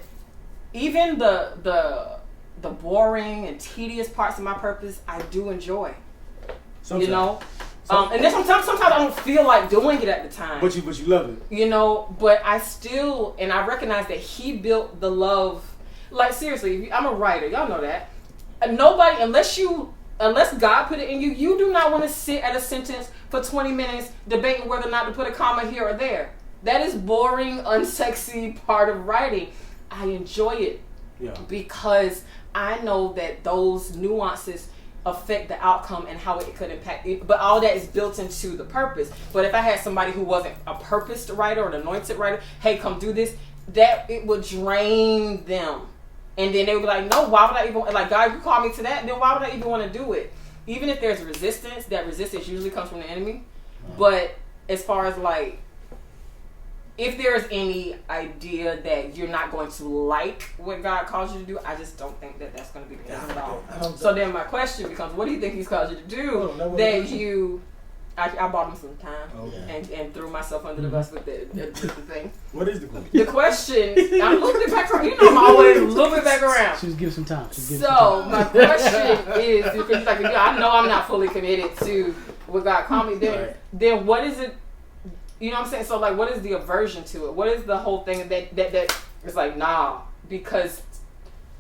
even the boring and tedious parts of my purpose, I do enjoy. Sometimes. You know? And then sometimes I don't feel like doing it at the time. But you love it. You know, but I still, and I recognize that he built the love. Like, seriously, I'm a writer. Y'all know that. Nobody, unless God put it in you, you do not want to sit at a sentence for 20 minutes debating whether or not to put a comma here or there. That is boring, unsexy part of writing. I enjoy it because I know that those nuances affect the outcome and how it could impact it. But all that is built into the purpose. But if I had somebody who wasn't a purposed writer or an anointed writer, hey, come do this, that it would drain them. And then they would be like, no, why would I even, like, God, you called me to that, then why would I even want to do it? Even if there's resistance, that resistance usually comes from the enemy. But as far as, like, if there's any idea that you're not going to like what God calls you to do, I just don't think that that's going to be the case at all. So then my question becomes, what do you think he's called you to do I bought him some time and threw myself under the bus with the thing. What is the question? The question, I'm looking back around. You know I'm always looking back around. She was giving some time. My question is, if it's like, I know I'm not fully committed to what God called me, then what is it, you know what I'm saying? So, like, what is the aversion to it? What is the whole thing that is like, nah, because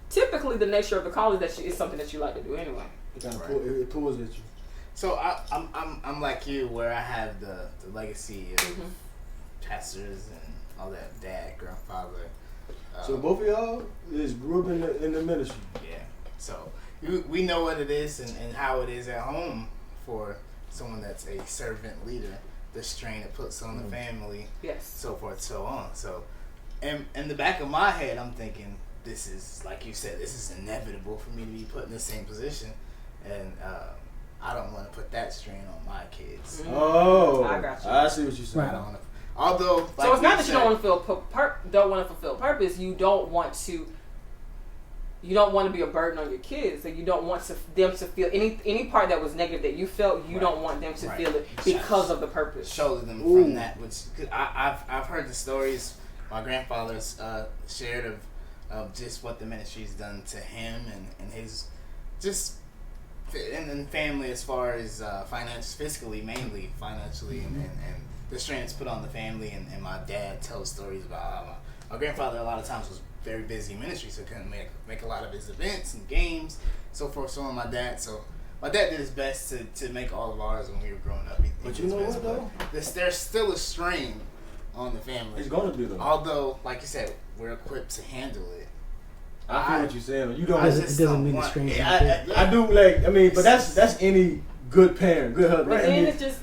typically the nature of the call is that it's something that you like to do anyway. It pulls at you. So I'm like you, where I have the legacy of pastors and all that, dad, grandfather. So both of y'all grew up in the ministry. Yeah. So we know what it is and how it is at home for someone that's a servant leader. The strain it puts on the family, so forth, so on. So, and in the back of my head, I'm thinking, this is, like you said, this is inevitable for me to be put in the same position, and I don't want to put that strain on my kids. Oh, I got you. I see what you're saying. I don't want to. Although, like so it's not that you don't want to fulfill purpose. You don't want to. You don't want to be a burden on your kids, and you don't want them to feel any part that was negative that you felt. You don't want them to feel it because of the purpose. Shoulder them from that, which I've heard the stories my grandfather's shared of just what the ministry's done to him and his just and family as far as fiscally mainly financially and the strain it's put on the family and my dad tells stories about my grandfather a lot of times was very busy in ministry, so couldn't make a lot of his events and games, so forth, so on. My dad did his best to make all of ours when we were growing up. But you know what though? There's still a strain on the family. It's gonna be though. Although, like you said, we're equipped to handle it. I feel what you're saying. You don't. It doesn't mean the strain. I do but that's any good parent, good husband. But then it's just.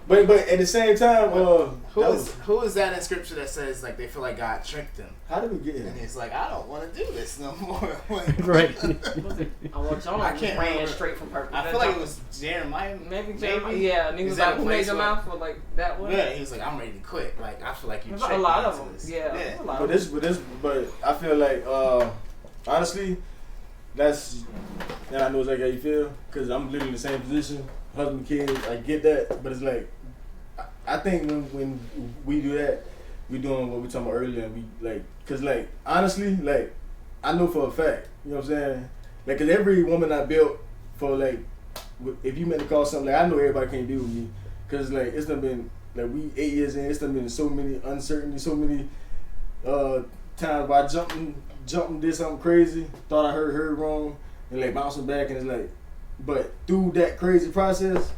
But at the same time, who is that in scripture that says like they feel like God tricked them? How did we get here? And he's like, I don't want to do this no more. Right. Jonah just ran straight from purpose. I feel like it was Jeremiah. Maybe Jeremiah. Yeah, and he was like, who made your mouth for like that one? Yeah, he was like, I'm ready to quit. Like I feel like you tricked a lot of them. This. Yeah. But I feel like honestly, and I know exactly how you feel because I'm literally in the same position, husband, kids. I get that, but it's like. I think when we do that, we doing what we talking about earlier, and we like, cause like honestly, like I know for a fact, you know what I'm saying, like, cause every woman I built for like, if you meant to call something, like I know everybody can't do with me, cause like it's done been like we 8 years in, it's done been so many uncertainties, so many times where I jumped and did something crazy, thought I heard wrong, and like bouncing back, and it's like, but through that crazy process.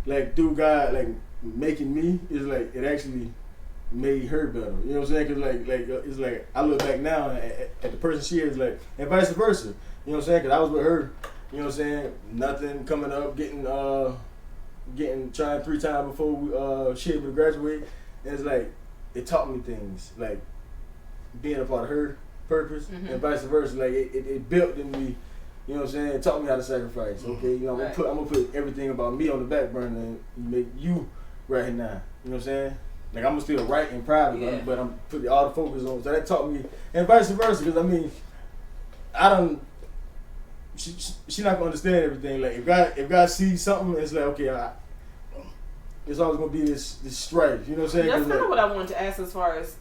like through God, like making me is like it actually made her better. You know what I'm saying? Cause like it's like I look back now at the person she is, like, and vice versa. You know what I'm saying? Cause I was with her. You know what I'm saying? Nothing coming up, getting trying 3 times before she able to graduate. And it's like it taught me things, like being a part of her purpose, and vice versa. Like it built in me. You know what I'm saying? It taught me how to sacrifice. Okay, you know, I'm gonna put everything about me on the back burner and make you right here now. You know what I'm saying? Like I'm gonna still write in private, but I'm putting all the focus on. So that taught me, and vice versa. Because I mean, I don't. She not gonna understand everything. Like if God sees something, it's like okay, it's always gonna be this strife. You know what I'm saying? That's kind of like, what I wanted to ask as far as.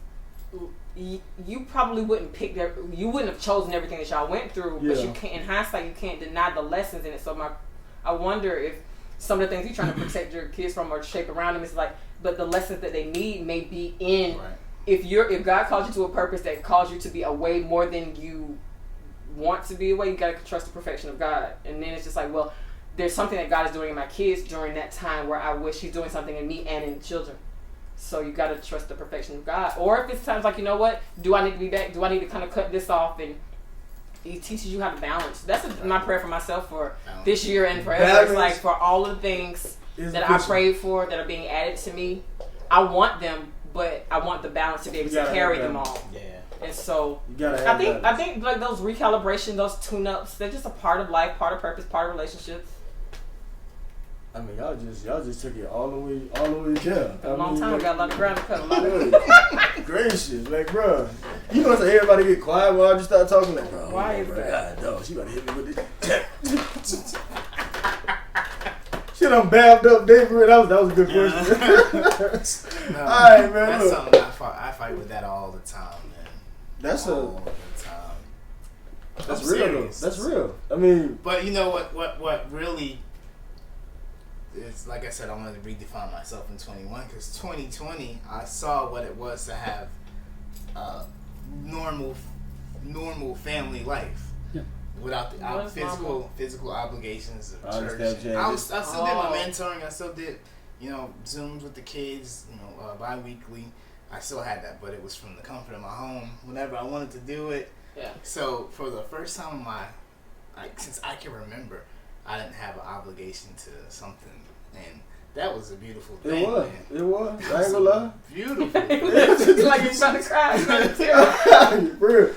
You probably wouldn't pick that. You wouldn't have chosen everything that y'all went through, but you can't. In hindsight, you can't deny the lessons in it. So I wonder if some of the things you're trying to protect your kids from or shape around them is like, but the lessons that they need may be in. Right. If God calls you to a purpose that calls you to be away more than you want to be away, you gotta trust the perfection of God. And then it's just like, well, there's something that God is doing in my kids during that time where I wish He's doing something in me and in children. So you got to trust the perfection of God. Or if it's times like, you know what, do I need to be back? Do I need to kind of cut this off? And He teaches you how to balance. That's my prayer for myself for this year and forever. Balance. It's like for all of the things that I prayed for that are being added to me, I want them, but I want the balance to be able to carry them all. Yeah. And so I think like those recalibration, those tune-ups, they're just a part of life, part of purpose, part of relationships. I mean, y'all just took it all the way down. A long time ago, got a lot of ground to cut. Gracious, like, bro, you know, so everybody get quiet when I just start talking, like, bro. Why is that? God, dog, she about to hit me with this. She done babbed up David. That was a good question. No, all right, man. That's look. something I fight with that all the time, man. That's all the time. That's real, serious. That's real. I mean, but you know what really. It's like I said, I wanted to redefine myself in 21 because 2020, I saw what it was to have normal family life without the physical obligations of church. I still did my mentoring. I still did, Zooms with the kids, bi-weekly. I still had that, but it was from the comfort of my home whenever I wanted to do it. Yeah. So for the first time in since I can remember, I didn't have an obligation to something, and that was a beautiful thing. It was. I ain't gonna lie. Beautiful. It's like you're trying to cry. You're trying to tear. For real.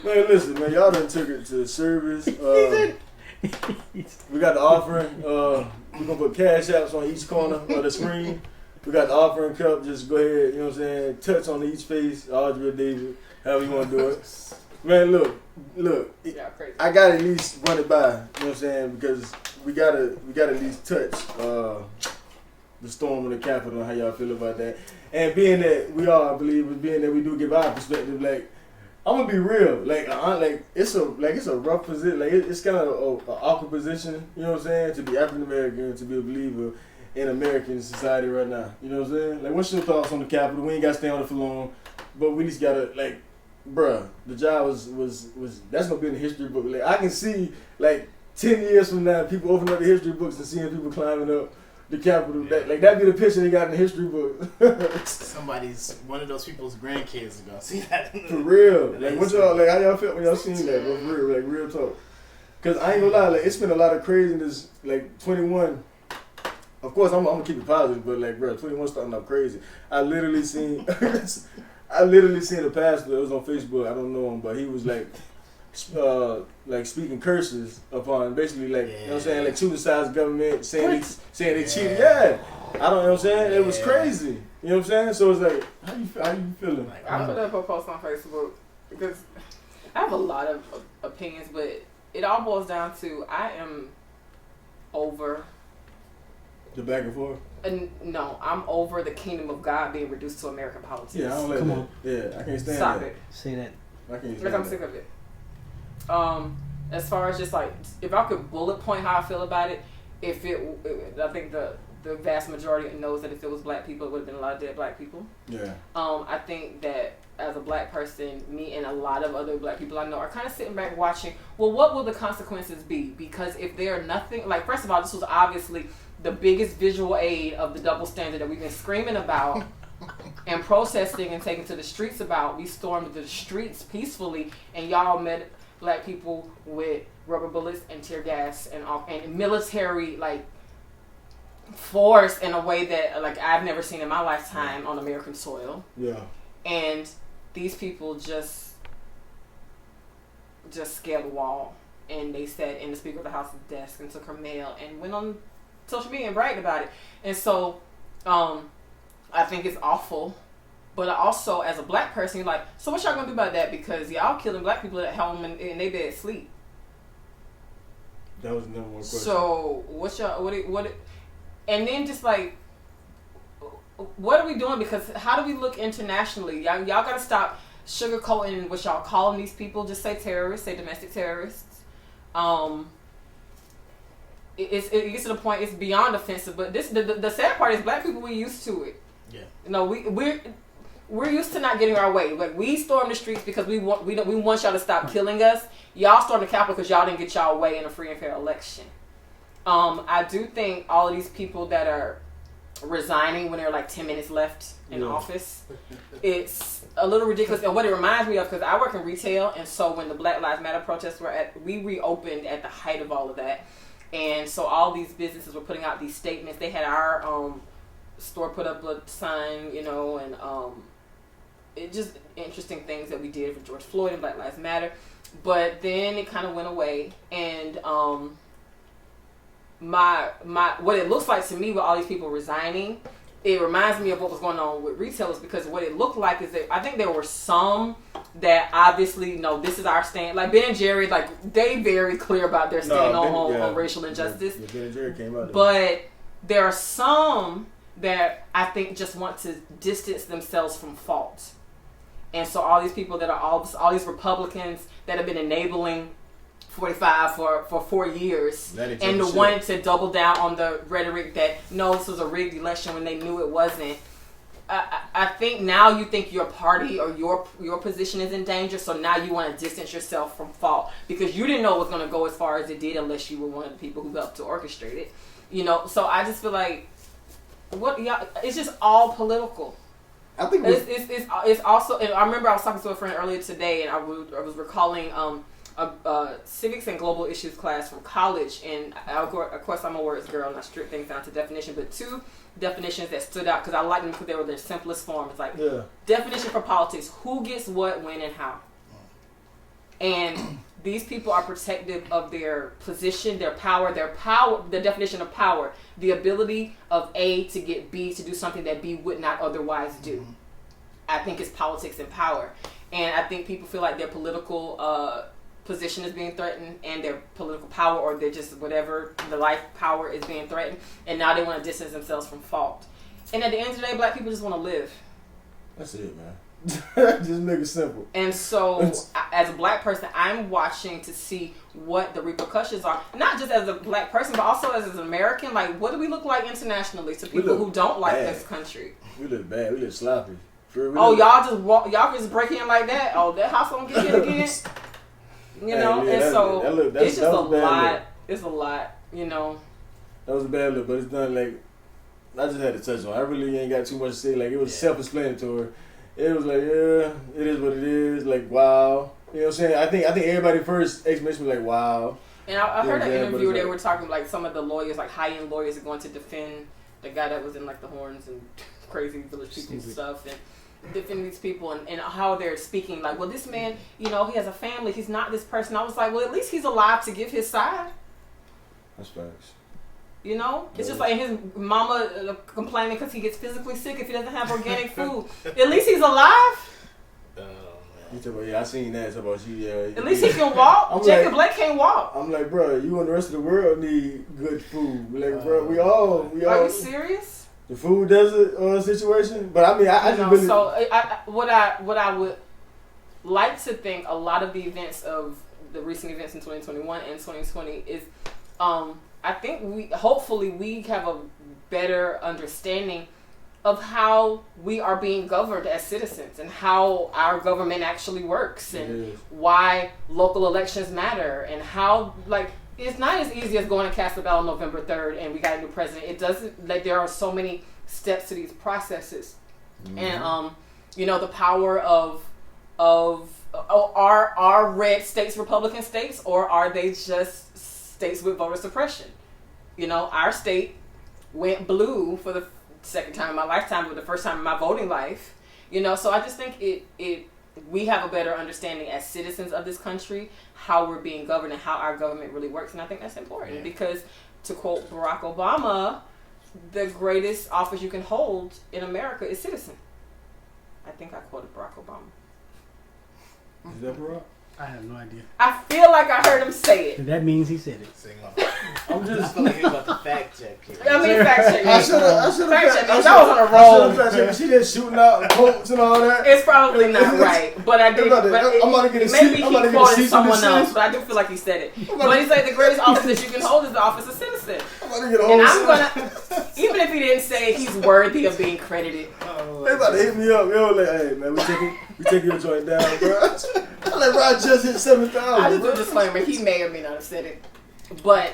Man, listen, man, y'all done took it to the service. We got the offering. We're gonna put cash apps on each corner of the screen. We got the offering cup. Just go ahead, you know what I'm saying? Touch on each face, Audrey or David, however you want to do it. Man, look. Yeah, crazy. I gotta at least run it by. You know what I'm saying? Because we gotta at least touch the storm in the Capitol and how y'all feel about that. And being that we are believers, being that we do give our perspective, like I'm gonna be real. Like it's a rough position. Like it's kind of an awkward position. You know what I'm saying? To be African American, to be a believer in American society right now. You know what I'm saying? Like, what's your thoughts on the Capitol? We ain't gotta stay on it for long, but we just gotta like. Bruh, the job was that's gonna be in the history book. Like I can see 10 years from now, people open up the history books and seeing people climbing up the Capitol. Yeah. That'd be the picture they got in the history book. One of those people's grandkids is gonna see that. For real. What y'all how y'all felt when y'all seen that? For real, real talk. Cause I ain't gonna lie, it's been a lot of craziness. 21. Of course, I'm gonna keep it positive, but 21 starting up crazy. I literally seen a pastor. It was on Facebook. I don't know him, but he was speaking curses upon basically you know what I'm saying, choosing sides of government, saying they cheated. Yeah, I don't know what I'm saying. It was crazy. You know what I'm saying? So it's how you feeling? I put up a post on Facebook because I have a lot of opinions, but it all boils down to I am over the back and forth. No, I'm over the kingdom of God being reduced to American politics. Yeah, I don't like that. Yeah, I can't stand Stop that. it. Say that. I can't stand I'm sick of it. As far as just if I could bullet point how I feel about it, I think the vast majority knows that if it was black people, it would have been a lot of dead black people. Yeah. I think that as a black person, me and a lot of other black people I know are kind of sitting back watching, well, what will the consequences be? Because if they are nothing, first of all, this was obviously the biggest visual aid of the double standard that we've been screaming about and protesting and taking to the streets about. We stormed the streets peacefully, and y'all met black people with rubber bullets and tear gas and military like force in a way that like I've never seen in my lifetime on American soil. Yeah. And these people just scaled the wall, and they sat in the Speaker of the House's desk and took her mail and went on social media and bragged about it. And so I think it's awful. But also, as a black person, you're like, so what y'all gonna do about that? Because y'all killing black people at home and in their bed sleep. That was the number one question. So what? And then just like, what are we doing? Because how do we look internationally? Y'all gotta stop sugarcoating what y'all calling these people. Just say terrorists, say domestic terrorists. It gets to the point it's beyond offensive. But the sad part is black people, we used to it. Yeah. You know, we're used to not getting our way. Like, we storm the streets because we want y'all to stop killing us. Y'all storm the Capitol because y'all didn't get y'all way in a free and fair election. I do think all of these people that are resigning when there are like 10 minutes left in office, it's a little ridiculous. And what it reminds me of, because I work in retail, and so when the Black Lives Matter protests we reopened at the height of all of that. And so all these businesses were putting out these statements. They had our store put up a sign, you know, and it just interesting things that we did for George Floyd and Black Lives Matter. But then it kind of went away, and my what it looks like to me with all these people resigning, it reminds me of what was going on with retailers, because what it looked like is that I think there were some that obviously, no, this is our stand. Like Ben and Jerry, like they very clear about their stand on racial injustice. Ben and Jerry came out. But there are some that I think just want to distance themselves from fault. And so all these people that are all these Republicans that have been enabling 45 for 4 years, and the one to double down on the rhetoric that no, this was a rigged election when they knew it wasn't. I think now you think your party or your position is in danger, so now you want to distance yourself from fault because you didn't know it was going to go as far as it did unless you were one of the people who helped to orchestrate it. You know, so I just feel like it's just all political. I think it's also. And I remember I was talking to a friend earlier today, and I was recalling a civics and global issues class from college, and of course I'm a words girl and I strip things down to definition, but two definitions that stood out because I liked them because they were their simplest form. It's like definition for politics: who gets what, when, and how. And these people are protective of their position, their power, the definition of power, the ability of A to get B to do something that B would not otherwise do. I think it's politics and power. And I think people feel like their political position is being threatened and their political power, or they're just whatever, the life power is being threatened. And now they want to distance themselves from fault. And at the end of the day, black people just want to live. That's it, man. Just make it simple. And so, as a black person, I'm watching to see what the repercussions are. Not just as a black person, but also as an American. Like, what do we look like internationally to people who don't like this country? We look bad. We look sloppy. Y'all just break in like that. Oh, that house won't get hit again. You know, and so it's just a lot. It's a lot. You know. That was a bad look, but it's done. Like, I just had to touch on. I really ain't got too much to say. Like, it was self-explanatory. It was like, yeah, it is what it is. Like, wow. You know what I'm saying? I think everybody first explanation was like, wow. And I heard an interview where they were talking like some of the lawyers, like high-end lawyers, are going to defend the guy that was in like the horns and crazy village people and stuff, and defend these people and how they're speaking. Like, well, this man, you know, he has a family. He's not this person. I was like, well, at least he's alive to give his side. That's facts. You know, it's just like his mama complaining because he gets physically sick if he doesn't have organic food. At least he's alive. I seen that. It's about you. At least he can walk. Jacob Blake can't walk. I'm like, bro, you and the rest of the world need good food. Like, bro, we all. Are you serious? The food desert situation. But I mean, I just really. So what I would like to think a lot of the events of the recent events in 2021 and 2020 is. I think hopefully we have a better understanding of how we are being governed as citizens and how our government actually works and why local elections matter and how, like, it's not as easy as going to cast a ballot on November 3rd and we got a new president. It doesn't, like, there are so many steps to these processes. And, you know, the power of are red states Republican states, or are they just states with voter suppression? You know, our state went blue for the second time in my lifetime, but the first time in my voting life. You know, so I just think we have a better understanding as citizens of this country how we're being governed and how our government really works, and I think that's important because, to quote Barack Obama, the greatest office you can hold in America is citizen. I think I quoted Barack Obama. Is that Barack? I have no idea. I feel like I heard him say it. That means he said it. I'm just. I feel like you're about to fact check here. I mean, fact check. I should have. Fact check. I was on a roll. She just shooting out quotes and all that. It's probably not right, but I did. But I'm about to get a maybe seat. he quoted someone else, but I do feel like he said it. But he said the greatest office that you can hold is the office of citizen. I'm about to get a And whole I'm gonna, even if he didn't say it, he's worthy of being credited. They about to hit me up, yo. Like, hey man, we taking your joint down, bro. I like Rod just hit 7,000. I just do a disclaimer. He may or may not have said it, but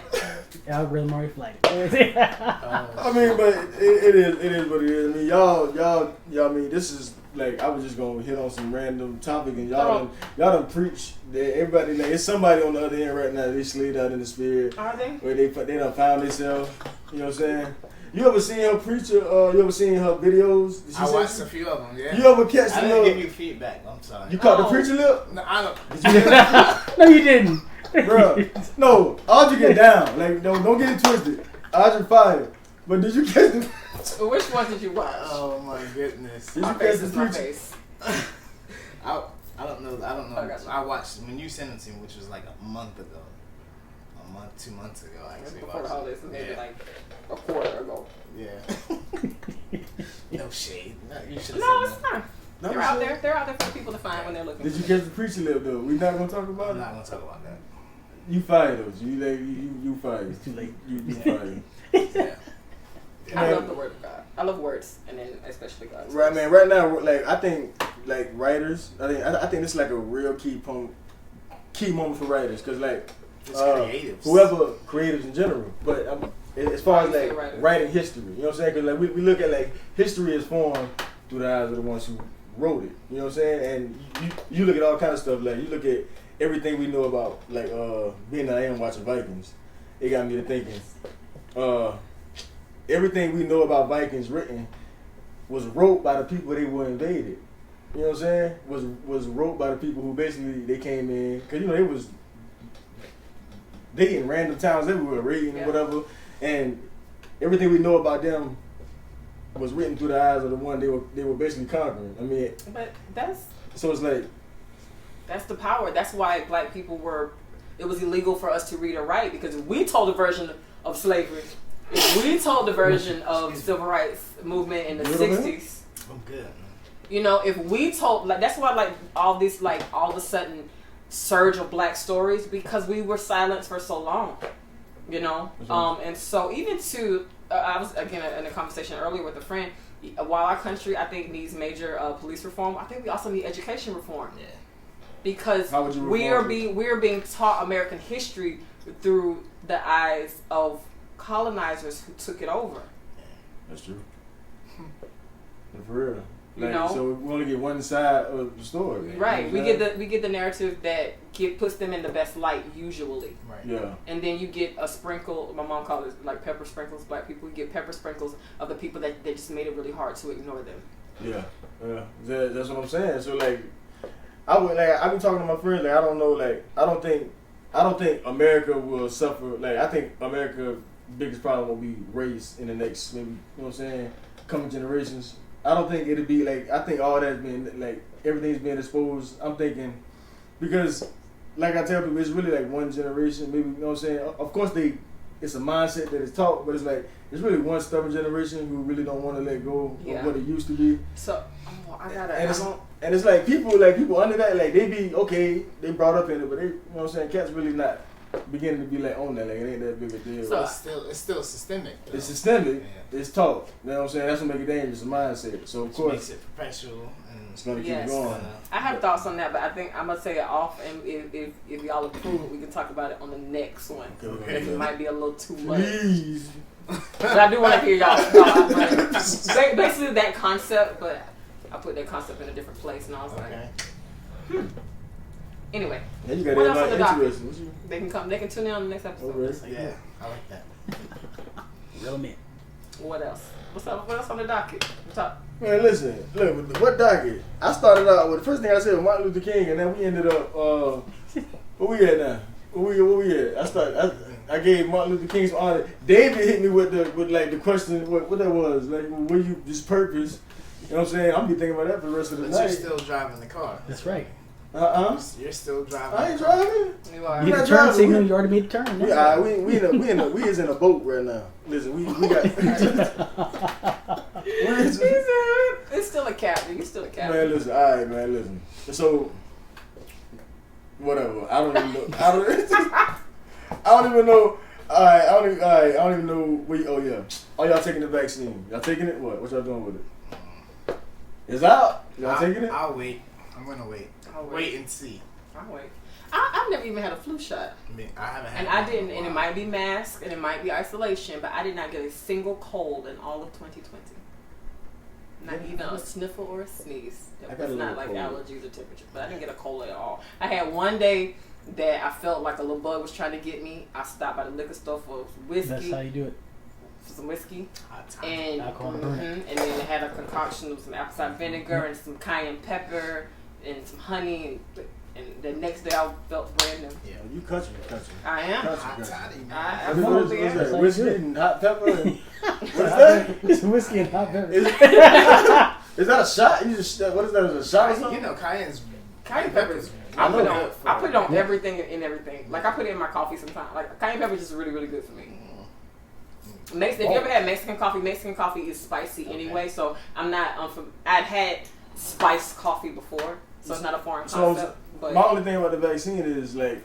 Algorithm already flagged it. I mean, but it is what it is. I mean, y'all. I mean, this is like I was just gonna hit on some random topic, and y'all done preach that everybody. Like, it's somebody on the other end right now. They slid out in the spirit. Are they? Where they done found themselves. You know what I'm saying? You ever seen her preach? You ever seen her videos? I watched a few of them. Yeah. You ever catch I the didn't little? give you feedback. I'm sorry. You caught the preacher lip? No, I don't. Did you get No, you didn't. Bruh, no, Audrey get down. Like, don't get it twisted. Audrey fired. But did you catch the? Which one did you watch? Oh my goodness. Did you My catch face the is my preacher? face. I don't know. I got you. I watched when you sent it to me, which was like a month ago. 2 months ago, actually. Before the holidays, maybe Yeah. like a quarter ago. Yeah. No shade. No, you should have No, said it's fine. No, They're out there. They're out there for the people to find when they're looking. Did you catch the preacher lip though? We not gonna talk about I'm it. not gonna talk about that. You fired those. You fired. It's too late. You fired. Yeah. I love the word of God. I love words, and then especially God's Right, words. man. Right now, like I think, like writers. I think this is like a real key moment for writers, cause like It's creatives. whoever creatives in general. But as far as like Writers. writing history, you know what I'm saying? Cause like we look at like history is formed through the eyes of the ones who wrote it. You know what I'm saying? And you look at all kind of stuff. Like you look at everything we know about like being that I am watching Vikings. It got me to thinking. Everything we know about Vikings written was wrote by the people they were invaded. You know what I'm saying? Was wrote by the people who basically they came in, cause you know they in random towns everywhere, raiding and whatever, and everything we know about them was written through the eyes of the one they were basically conquering. I mean, But that's so it's like the power. That's why black people it was illegal for us to read or write, because if we told a version of slavery, if we told the version of civil rights movement in the 60s, I'm good, man. you know, if we told, like, that's why like all this, like all of a sudden surge of black stories, because we were silenced for so long, you know. And so even to I was again in a conversation earlier with a friend, while our country I think needs major police reform, I think we also need education reform. Yeah. Because How would you we reform are being taught American history through the eyes of colonizers who took it over. that's true. For real. You Like, know? so we only get one side of the story. Right. You We know what get the narrative that puts them in the best light usually. Right. I'm saying? And then you get a sprinkle, my mom called it like pepper sprinkles, black people, you get pepper sprinkles of the people that they just made it really hard to ignore them. Yeah. That's what I'm saying. So like, I've been talking to my friends. Like, I don't know. Like, I don't think America will suffer. Like, I think America's biggest problem will be race in the next maybe, you know what I'm saying, coming generations. I don't think it'll be like, I think all that's been like everything's being exposed. I'm thinking because like I tell people, it's really like one generation. Maybe, you know what I'm saying. Of course it's a mindset that is taught, but it's like it's really one stubborn generation who really don't want to let go of what it used to be. So And it's like people under that, like they be okay, they brought up in it, but they, you know what I'm saying, cats really not beginning to be like on that, like it ain't that big a deal. So- It's still systemic. Though. It's systemic, Yeah. it's taught. You know what I'm saying? That's what make it dangerous, a mindset. So of Which course makes it perpetual and It's gonna keep Yes. going. I have thoughts on that, but I think I'm gonna say it off, and if y'all approve it, we can talk about it on the next one. Okay. It might be a little too much. Please. But I do want to hear y'all. Basically that concept, but I put that concept in a different place, and I was like, Anyway, Yeah, you got what else on the everybody docket? interested. What you- They can tune in on the next episode. Okay. Yeah, I like that. Real men. What else? What's up? What else on the docket? What's up? Man, listen, look, what docket? I started out with the first thing I said was Martin Luther King, and then we ended up, where we at now? Where we at? I gave Martin Luther King some honor. David hit me with the question, what that was, like, were you just purpose? You know what I'm saying? I'm be thinking about that for the rest of the But night. you're still driving the car. That's right. You're still driving. I ain't the car. driving. You are. You not get the turn driving. signal, you already made the turn. We is in a boat right now. Listen, we got. It's still a captain. You still a captain. Man, listen. All right, man, listen. So, whatever. I don't even know. I don't even know. All right, I don't even know. Oh yeah. Oh, y'all taking the vaccine? Y'all taking it? What y'all doing with it? It's out. Y'all taking it? I'll wait. I'm gonna wait. I'll Wait and see. I'll wait. I've never even had a flu shot. I mean, I haven't had. And I one in a didn't, and it while. might be mask, and it might be isolation, but I did not get a single cold in all of 2020. Not even a sniffle or a sneeze. I It got was a not little like cold. allergies or temperature, but I didn't get a cold at all. I had one day that I felt like a little bug was trying to get me. I stopped by the liquor store for some That's whiskey, how you do it. Hot time. and Alcohol to burn it. and then it had a concoction of some apple cider vinegar and some cayenne pepper and some honey, and the next day I felt brand new. Yeah. You country. I am. Hot toddy, man. I What absolutely is am. that? Sounds Whiskey good. and hot pepper. And, what's that? It's whiskey and hot pepper. Is that a shot? You just what is that? Is it a shot or something? You know, cayenne's Cayenne pepper is. I I know. put it on everything and everything. Like I put it in my coffee sometimes. Like cayenne pepper is just really, really good for me. If you ever had Mexican coffee is spicy anyway. So I'm not. I'd had spiced coffee before, so it's not a foreign concept. But my only thing about the vaccine is like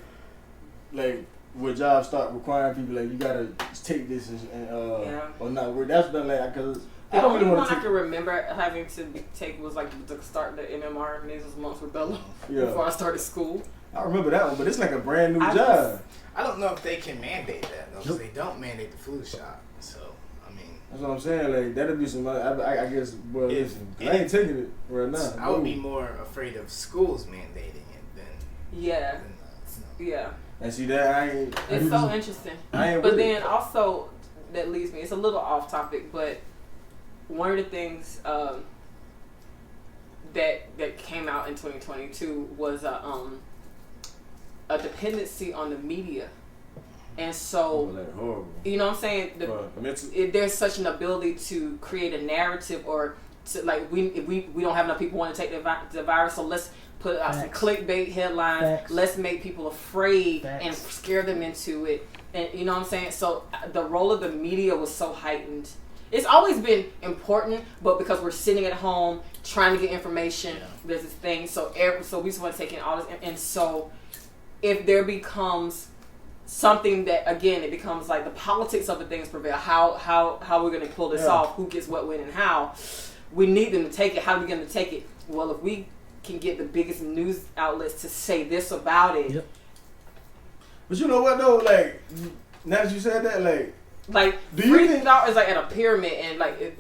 when jobs start requiring people like you gotta take this and or not. That's done like because the I don't only really one want I to can remember having to take was like to start the MMR measles months with Bella Yeah. before I started school. I remember that one, but it's like a brand new I job. I don't know if they can mandate that though, because they don't mandate the flu shot. So I mean, That's what I'm saying. Like that'll be some. I guess. Well, listen, I ain't taking it right now. I would be more afraid of schools mandating it than Yeah, yeah. And see that I ain't. It's so interesting. I ain't But with then it. also, that leads me, it's a little off topic, but one of the things that came out in 2022 was a dependency on the media. And so, Like horrible. you know what I'm saying? There's such an ability to create a narrative or to like, we don't have enough people want to take the virus, so let's put out some clickbait headlines. Facts. Let's make people afraid Facts. and scare them into it. And you know what I'm saying? So the role of the media was so heightened. It's always been important, but because we're sitting at home trying to get information, there's this thing. So we just want to take in all this. And so if there becomes something that, again, it becomes like the politics of the things prevail. How we're going to pull this off, who gets what, when, and how. We need them to take it. How are we going to take it? Well, if we can get the biggest news outlets to say this about it. Yep. But you know what though? Like now that you said that, Like, do you free think thought is like at a pyramid, and like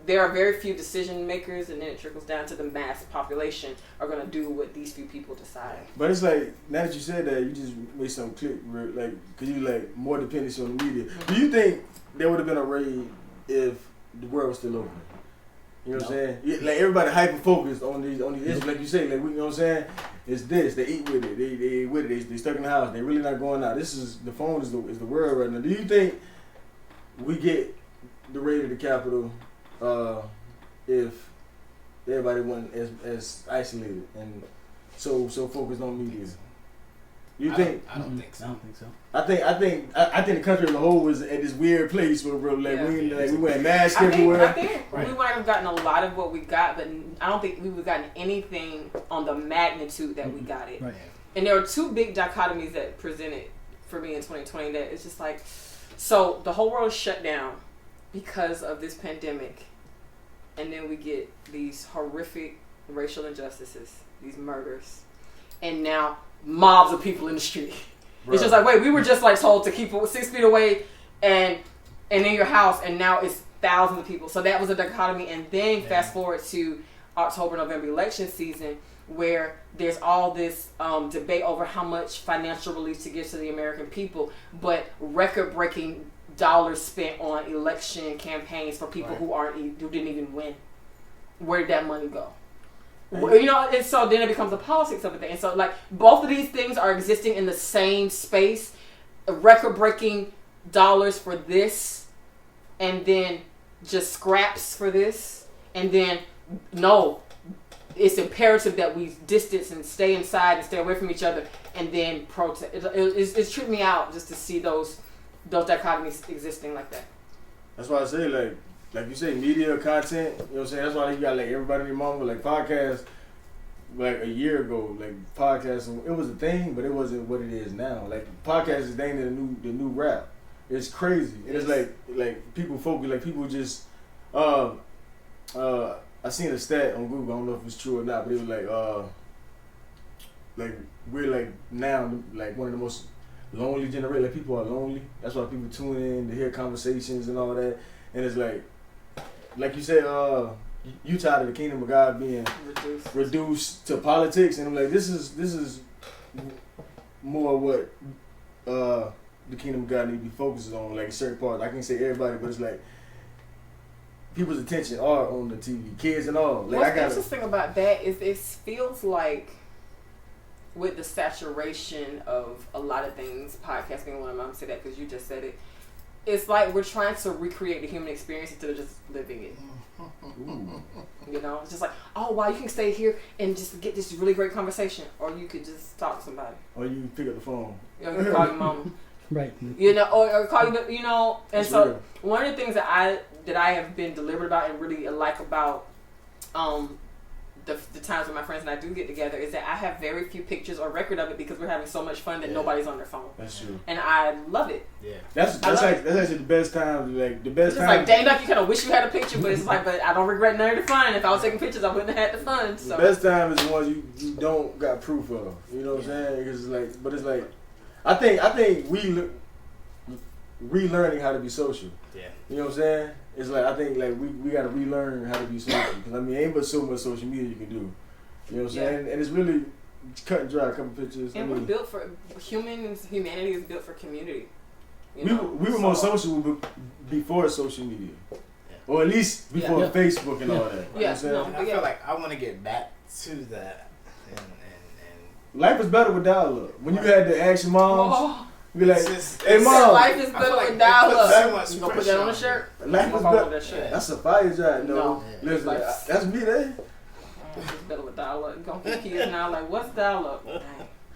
there are very few decision makers, and then it trickles down to the mass population are going to do what these few people decide. But it's like now that you said that, you just made some click, like because you like more dependency on the media. Mm-hmm. Do you think there would have been a raid if the world was still open? You know what I'm saying? Yeah, like everybody hyper focused on these issues, like you say, like you know what I'm saying? It's this. They eat with it. They eat with it. They stuck in the house. They really not going out. This is the phone is the world right now. Do you think we get the raid of the Capitol if everybody wasn't as isolated and so focused on media? You think? I don't think so. I don't think so. I think the country as a whole was at this weird place where like Yeah. we wearing masks I everywhere. think Right. we might have gotten a lot of what we got, but I don't think we would have gotten anything on the magnitude that we got it. Right. And there were two big dichotomies that presented for me in 2020 that it's just like, so the whole world is shut down because of this pandemic, and then we get these horrific racial injustices, these murders, and now mobs of people in the street. Bro. It's just like, wait, we were just like told to keep it 6 feet away and in your house, and now it's thousands of people. So that was a dichotomy. And then fast forward to October, November election season, where there's all this debate over how much financial relief to give to the American people, but record-breaking dollars spent on election campaigns for people who didn't even win. Where did that money go? You know, and so then it becomes the politics of it. And so, like, both of these things are existing in the same space. Record-breaking dollars for this, and then just scraps for this, and then no, it's imperative that we distance and stay inside and stay away from each other, and then protest. It's tripped me out just to see those dichotomies existing like that. That's why I say, like you say, media content. You know what I'm saying? That's why you got like everybody and their mama, like podcasts. Like a year ago, like podcasting, it was a thing, but it wasn't what it is now. Like podcast is the new rap. It's crazy. And it's like people focus, like people just I seen a stat on Google, I don't know if it's true or not, but it was like we're like now like one of the most lonely generation. Like people are lonely. That's why people tune in to hear conversations and all that. And it's like you said, you tired of the kingdom of God being reduced to politics, and I'm like, this is more what the kingdom of God need to be focused on, like certain parts. I can't say everybody, but it's like people's attention are on the TV, kids and all. Like, what's interesting about that is it feels like with the saturation of a lot of things, podcasting, one of them, I'm say that because you just said it. It's like we're trying to recreate the human experience instead of just living it. Ooh. You know, it's just like, oh wow, you can stay here and just get this really great conversation, or you could just talk to somebody, or you pick up the phone, you know, you can call your mom, right? You know, or call you know. And it's so real. One of the things that I have been deliberate about and really like about the times when my friends and I do get together is that I have very few pictures or record of it because we're having so much fun that nobody's on their phone. That's true. And I love it. Yeah. That's actually the best time. Like the best time. It's like dang enough, you kind of wish you had a picture, but it's like, but I don't regret none of the fun. If I was taking pictures, I wouldn't have had the fun. So. The best time is the ones you don't got proof of. You know what I'm saying? Because it's like, but it's like, I think we relearning how to be social. Yeah. You know what I'm saying? It's like, I think like we got to relearn how to be social, because I mean ain't but so much social media you can do. You know what I'm saying? And it's really cut and dry. A couple pictures. And we're built for humanity is built for community. We were more social before social media, or at least before Facebook and all that. You know what I'm saying? And I feel like I want to get back to that. And life is better with dial-up. When you had the action moms. Be like, hey mom, life is better with dial-up. You gonna put that on a shirt? Life is better. That's a fire job, no. Listen, that's me there. It's better with dial-up. You gonna put kids now like, what's dial-up?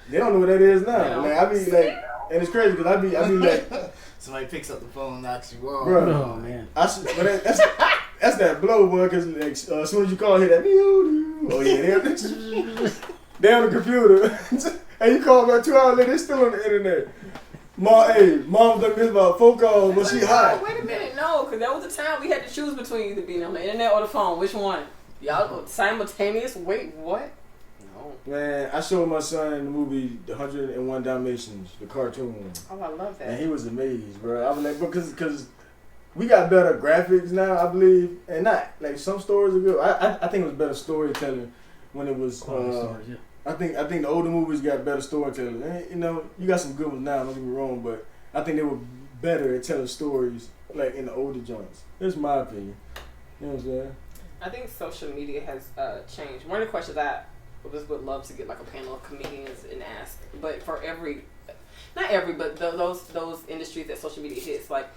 They don't know what that is now. Like I be like, and it's crazy because I be like, somebody picks up the phone and knocks you off. Bro, oh man, that's that blow, boy. Because like, as soon as you call, hit that. Oh yeah, they on the computer. And you call about 2 hours later, they still on the internet. Mom done missed about 4 calls, but she hot. Wait a minute, no, because that was the time we had to choose between either being on the internet or the phone. Which one? Y'all simultaneous? Wait, what? No. Man, I showed my son the movie The 101 Dalmatians, the cartoon. Oh, I love that. And he was amazed, bro. I was like, because we got better graphics now, I believe, and not like some stories are good. I think it was better storytelling when it was. I think the older movies got better storytelling. And, you know, you got some good ones now, don't get me wrong, but I think they were better at telling stories like in the older joints. That's my opinion. You know what I'm saying? I think social media has changed. One of the questions I would love to get like a panel of comedians and ask, but for not every, but those industries that social media hits, like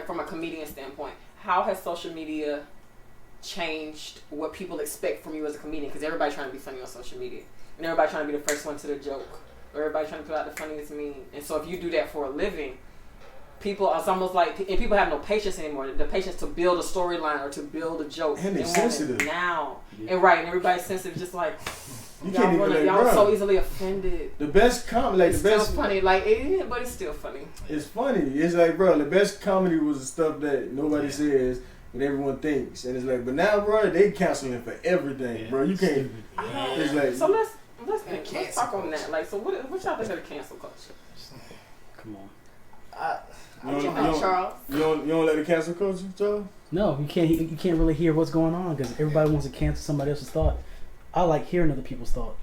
from a comedian standpoint, how has social media changed what people expect from you as a comedian? Because everybody's trying to be funny on social media, and everybody's trying to be the first one to the joke, or everybody's trying to put out the funniest meme. And so if you do that for a living, it's almost like, and people have no patience anymore. The patience to build a storyline or to build a joke. And they're sensitive now. Yeah. And right, and everybody's sensitive, just like y'all so easily offended. The best comedy, like it's the best, still funny, but it's still funny. It's funny. It's like, bro, the best comedy was the stuff that nobody says, what everyone thinks. And it's like, but now, bro, they canceling for everything, bro. You can't. It's like, So let's talk on that. Like, so what y'all think of the cancel culture? Come on. Charles. You don't like the cancel culture, Charles? No, you can't really hear what's going on because everybody wants to cancel somebody else's thought. I like hearing other people's thought.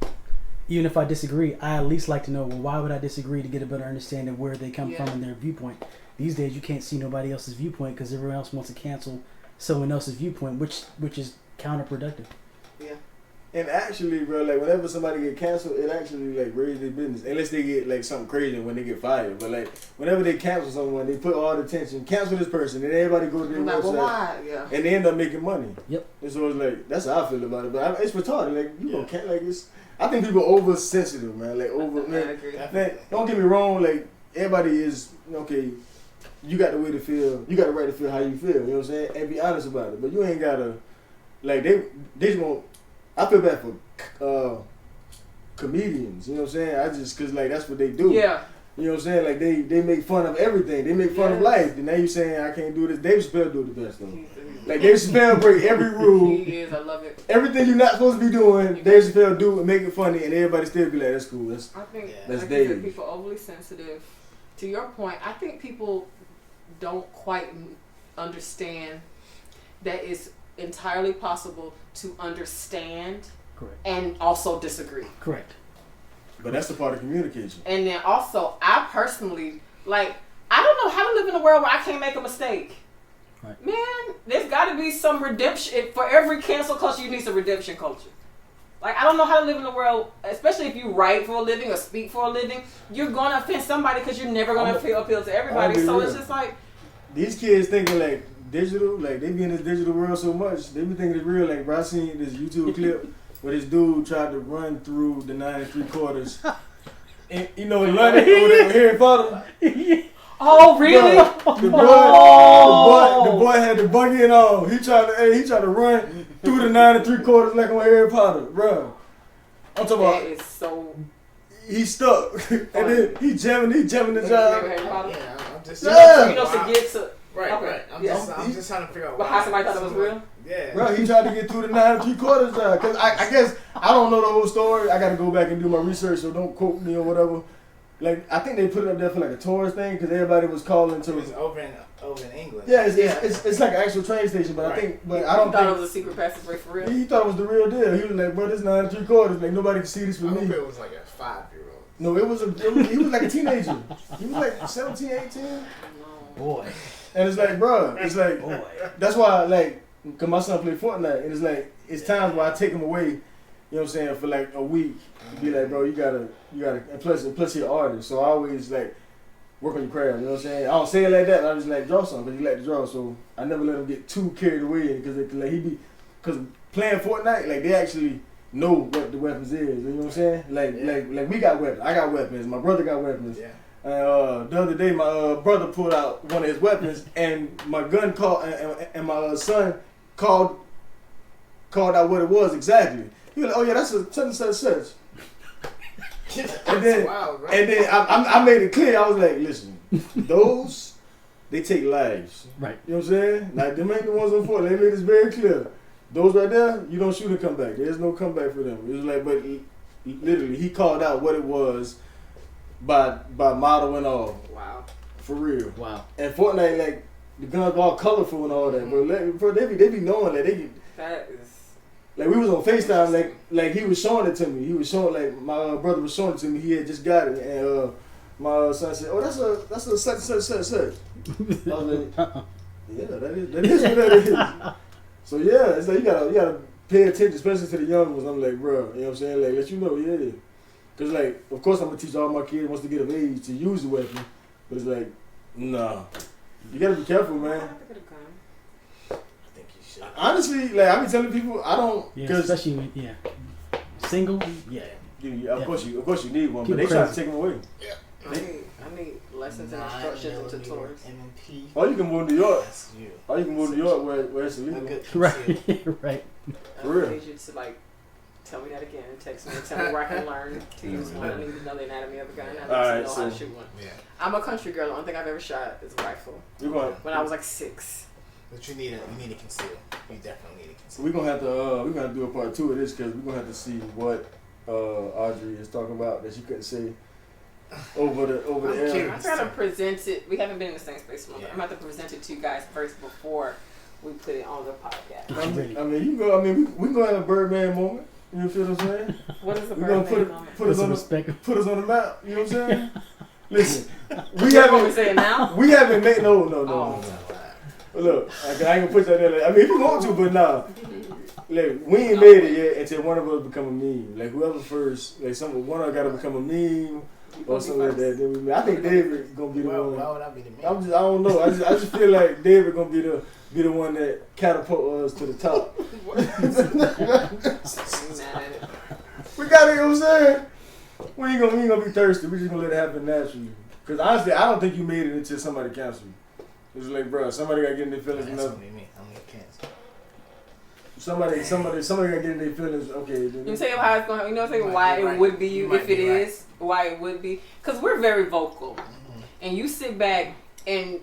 Even if I disagree, I at least like to know, well, why would I disagree, to get a better understanding of where they come from and their viewpoint. These days, you can't see nobody else's viewpoint because everyone else wants to cancel someone else's viewpoint, which is counterproductive. Yeah. And actually, bro, like whenever somebody get canceled, it actually like raises their business. Unless they get like something crazy when they get fired. But like whenever they cancel someone, they put all the attention, cancel this person, and everybody go to their website, and they end up making money. Yep. And so it's like that's how I feel about it. But it's retarded. Like you don't can't like it's. I think people are oversensitive, man. Like man. I agree. Man, don't get me wrong. Like everybody is okay. You got the way to feel. You got the right to feel how you feel. You know what I'm saying? And be honest about it. But you ain't gotta like they just won't. I feel bad for comedians, you know what I'm saying? I just, cause like that's what they do. Yeah. You know what I'm saying? Like they make fun of everything. They make fun of life. And now you saying I can't do this. Dave Chappelle do it the best though. Like Dave Chappelle break every rule. He is. I love it. Everything you're not supposed to be doing, Dave Chappelle do and make it funny, and everybody still be like, that's cool. I think that's Dave. People are overly sensitive. To your point, I think people don't quite understand that it's entirely possible to understand and also disagree. Correct. But that's the part of communication. And then also, I personally, like, I don't know how to live in a world where I can't make a mistake. Right. Man, there's got to be some redemption. For every cancel culture, you need some redemption culture. Like, I don't know how to live in a world, especially if you write for a living or speak for a living, you're going to offend somebody because you're never going to appeal to everybody. So it's just like... These kids thinking like digital, like they be in this digital world so much, they be thinking it's real. Like, bro, I seen this YouTube clip where this dude tried to run through the 9 3/4. And, you know, in London, over there with Harry Potter. Oh, really? The boy had the buggy and all. He tried to run through the 9 3/4 like on Harry Potter, bro. I'm talking about. That is so. He stuck, and then he jamming the job. Yeah, I'm just. You know, to get to. Right, okay. right. I'm just trying to figure out. But how somebody thought it was real? Yeah. Bro, he tried to get through the 9 3/4 job. Cause I guess I don't know the whole story. I got to go back and do my research, so don't quote me or whatever. Like, I think they put it up there for like a tourist thing because everybody was calling to. It was over in England. Yeah, it's like an actual train station, but right. I don't thought think it was a secret passageway for real. He thought it was the real deal. He was like, bro, this 9 3/4. Like nobody can see this with me. I hope it was like a 5-year-old. No, he was like a teenager. He was like 17, 18. Boy. And it's like, bro, it's like, boy. That's why, like, cause my son played Fortnite, and it's like, it's times where I take him away, you know what I'm saying, for like a week, and be like, bro, you gotta, and plus he's an artist, so I always like work on your craft, you know what I'm saying. I don't say it like that, I just like draw something, cause he like to draw, so I never let him get too carried away, cause playing Fortnite, like they actually know what the weapons is, you know what I'm saying. Like we got weapons, I got weapons, my brother got weapons. Yeah. The other day, my brother pulled out one of his weapons, and my gun called, and my son called out what it was exactly. He was like, "Oh yeah, that's a such and such such." And then, wild, right? and then I made it clear. I was like, "Listen, those they take lives, right? You know what I'm saying? Like them ain't the ones on Fort. They made this very clear. Those right there, you don't shoot and come back. There's no comeback for them." It was like, but literally, he called out what it was. By model and all. Wow. For real. Wow. And Fortnite, like, the guns all colorful and all that. But they be knowing that That is. Like, we was on FaceTime, like he was showing it to me. He was showing, like, my brother was showing it to me. He had just got it. And my son said, "Oh, that's a such and such." I was like, yeah, that is what that is. So, yeah, it's like, you gotta pay attention, especially to the young ones. I'm like, bro, you know what I'm saying? Like, let you know, yeah. Cause like, of course I'm gonna teach all my kids once they get of age to use the weapon, but it's like, nah, you gotta be careful, man. I think you should. Honestly, like I be telling people, I don't, cause especially single, Of course you need one, but they try to take them away. Yeah. I need lessons and instructions and tutorials. Or you can move to New York. Or you can move to New York where it's illegal. Right. For real. I need you to like. Tell me that again. Text me and tell me where I can learn to use one. I need to know the anatomy of a gun. I need to know how to shoot one. Yeah. I'm a country girl. The only thing I've ever shot is a rifle. You going? When I was like 6. But you need to conceal. You definitely need to conceal. We're gonna have to do a part 2 of this because we're gonna have to see what Audrey is talking about that she couldn't say over the air. I'm trying to present it. We haven't been in the same space for a long time. Yeah. I'm going to have to present it to you guys first before we put it on the podcast. I mean, you can go. I mean, we can go have a Birdman moment. You feel what I'm saying? What is the We're gonna Birdman moment? put us on the map. You know what I'm saying? Listen, we You want me to haven't say it now? we haven't made no. Oh. Look, I ain't gonna put that there. I mean, if you want to, but nah. Like, we ain't made it yet until one of us become a meme. Like whoever first, like one of us gotta become a meme or something like that. Then I think David gonna be the one. Why would I be the man? I don't know. I just feel like David gonna be the one that catapult us to the top. We got it. You know what I'm saying? We ain't gonna be thirsty. We just gonna let it happen naturally. Cause honestly, I don't think you made it until somebody canceled you. It's like, bro, somebody gotta get in their feelings That's enough. gonna be me. I'm gonna cancel. Somebody gotta get in their feelings. Okay. Let me tell you how it's going. You know, tell you why it would be you if it is. Why it would be. Because we're very vocal, and you sit back and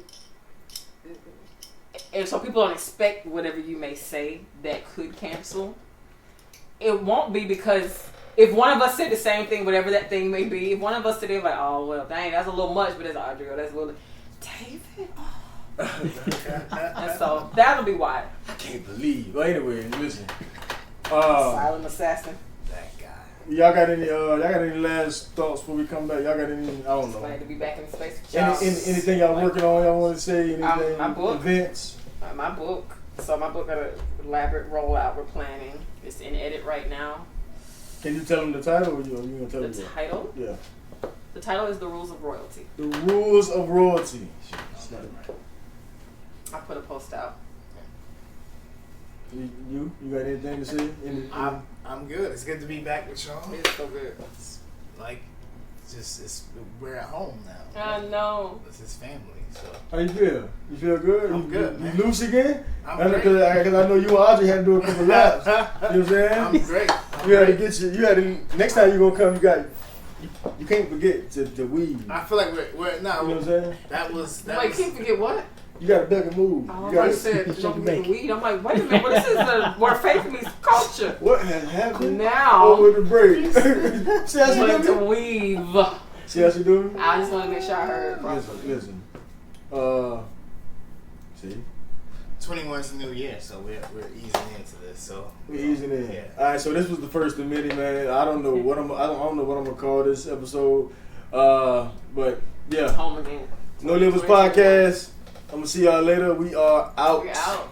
so people don't expect whatever you may say that could cancel. It won't be because if one of us said the same thing, whatever that thing may be, if one of us today like, oh well, dang, that's a little much, but it's Audrey, or that's a little David. And so that'll be why. I can't believe. Well, anyway, listen. Silent assassin. That guy. Y'all got any last thoughts before we come back? Y'all got any? I don't know. Glad to be back in space with y'all. Anything y'all working on? Y'all want to say anything? My book. Events. My book. So my book got an elaborate rollout. We're planning. It's in edit right now. Can you tell them the title, or you gonna tell them? The title? Yeah. The title is The Rules of Royalty. The Rules of Royalty. I put a post out. You got anything to say? I'm good. It's good to be back with y'all. It's so good. It's like we're at home now. I know. This is family. So How you feel? You feel good? I'm good, man. You loose again? I'm Because great. I know you and Audrey had to do a couple laps. You know what I'm saying? I'm great. You had to next time you gonna come, you can't forget to weave. I feel like we're no. You know what I'm saying? That was Wait, can't forget what? You gotta duck and move. Oh, You I gotta, said shake don't and forget bake. the weed. I'm like, wait a minute, well, this is where faith meets culture. what has happened Now, over the break? See how she want do to me? weave. See how she do me? I just want to make sure I heard it properly. Listen. See? 21 is the new year, so we're easing into this. So We're easing in. Yeah. All right, so this was the first of many, man. I don't know what I don't know what I'm gonna call this episode. But yeah, Home again. No Labels Podcast. I'm gonna see y'all later. We are out. We're out.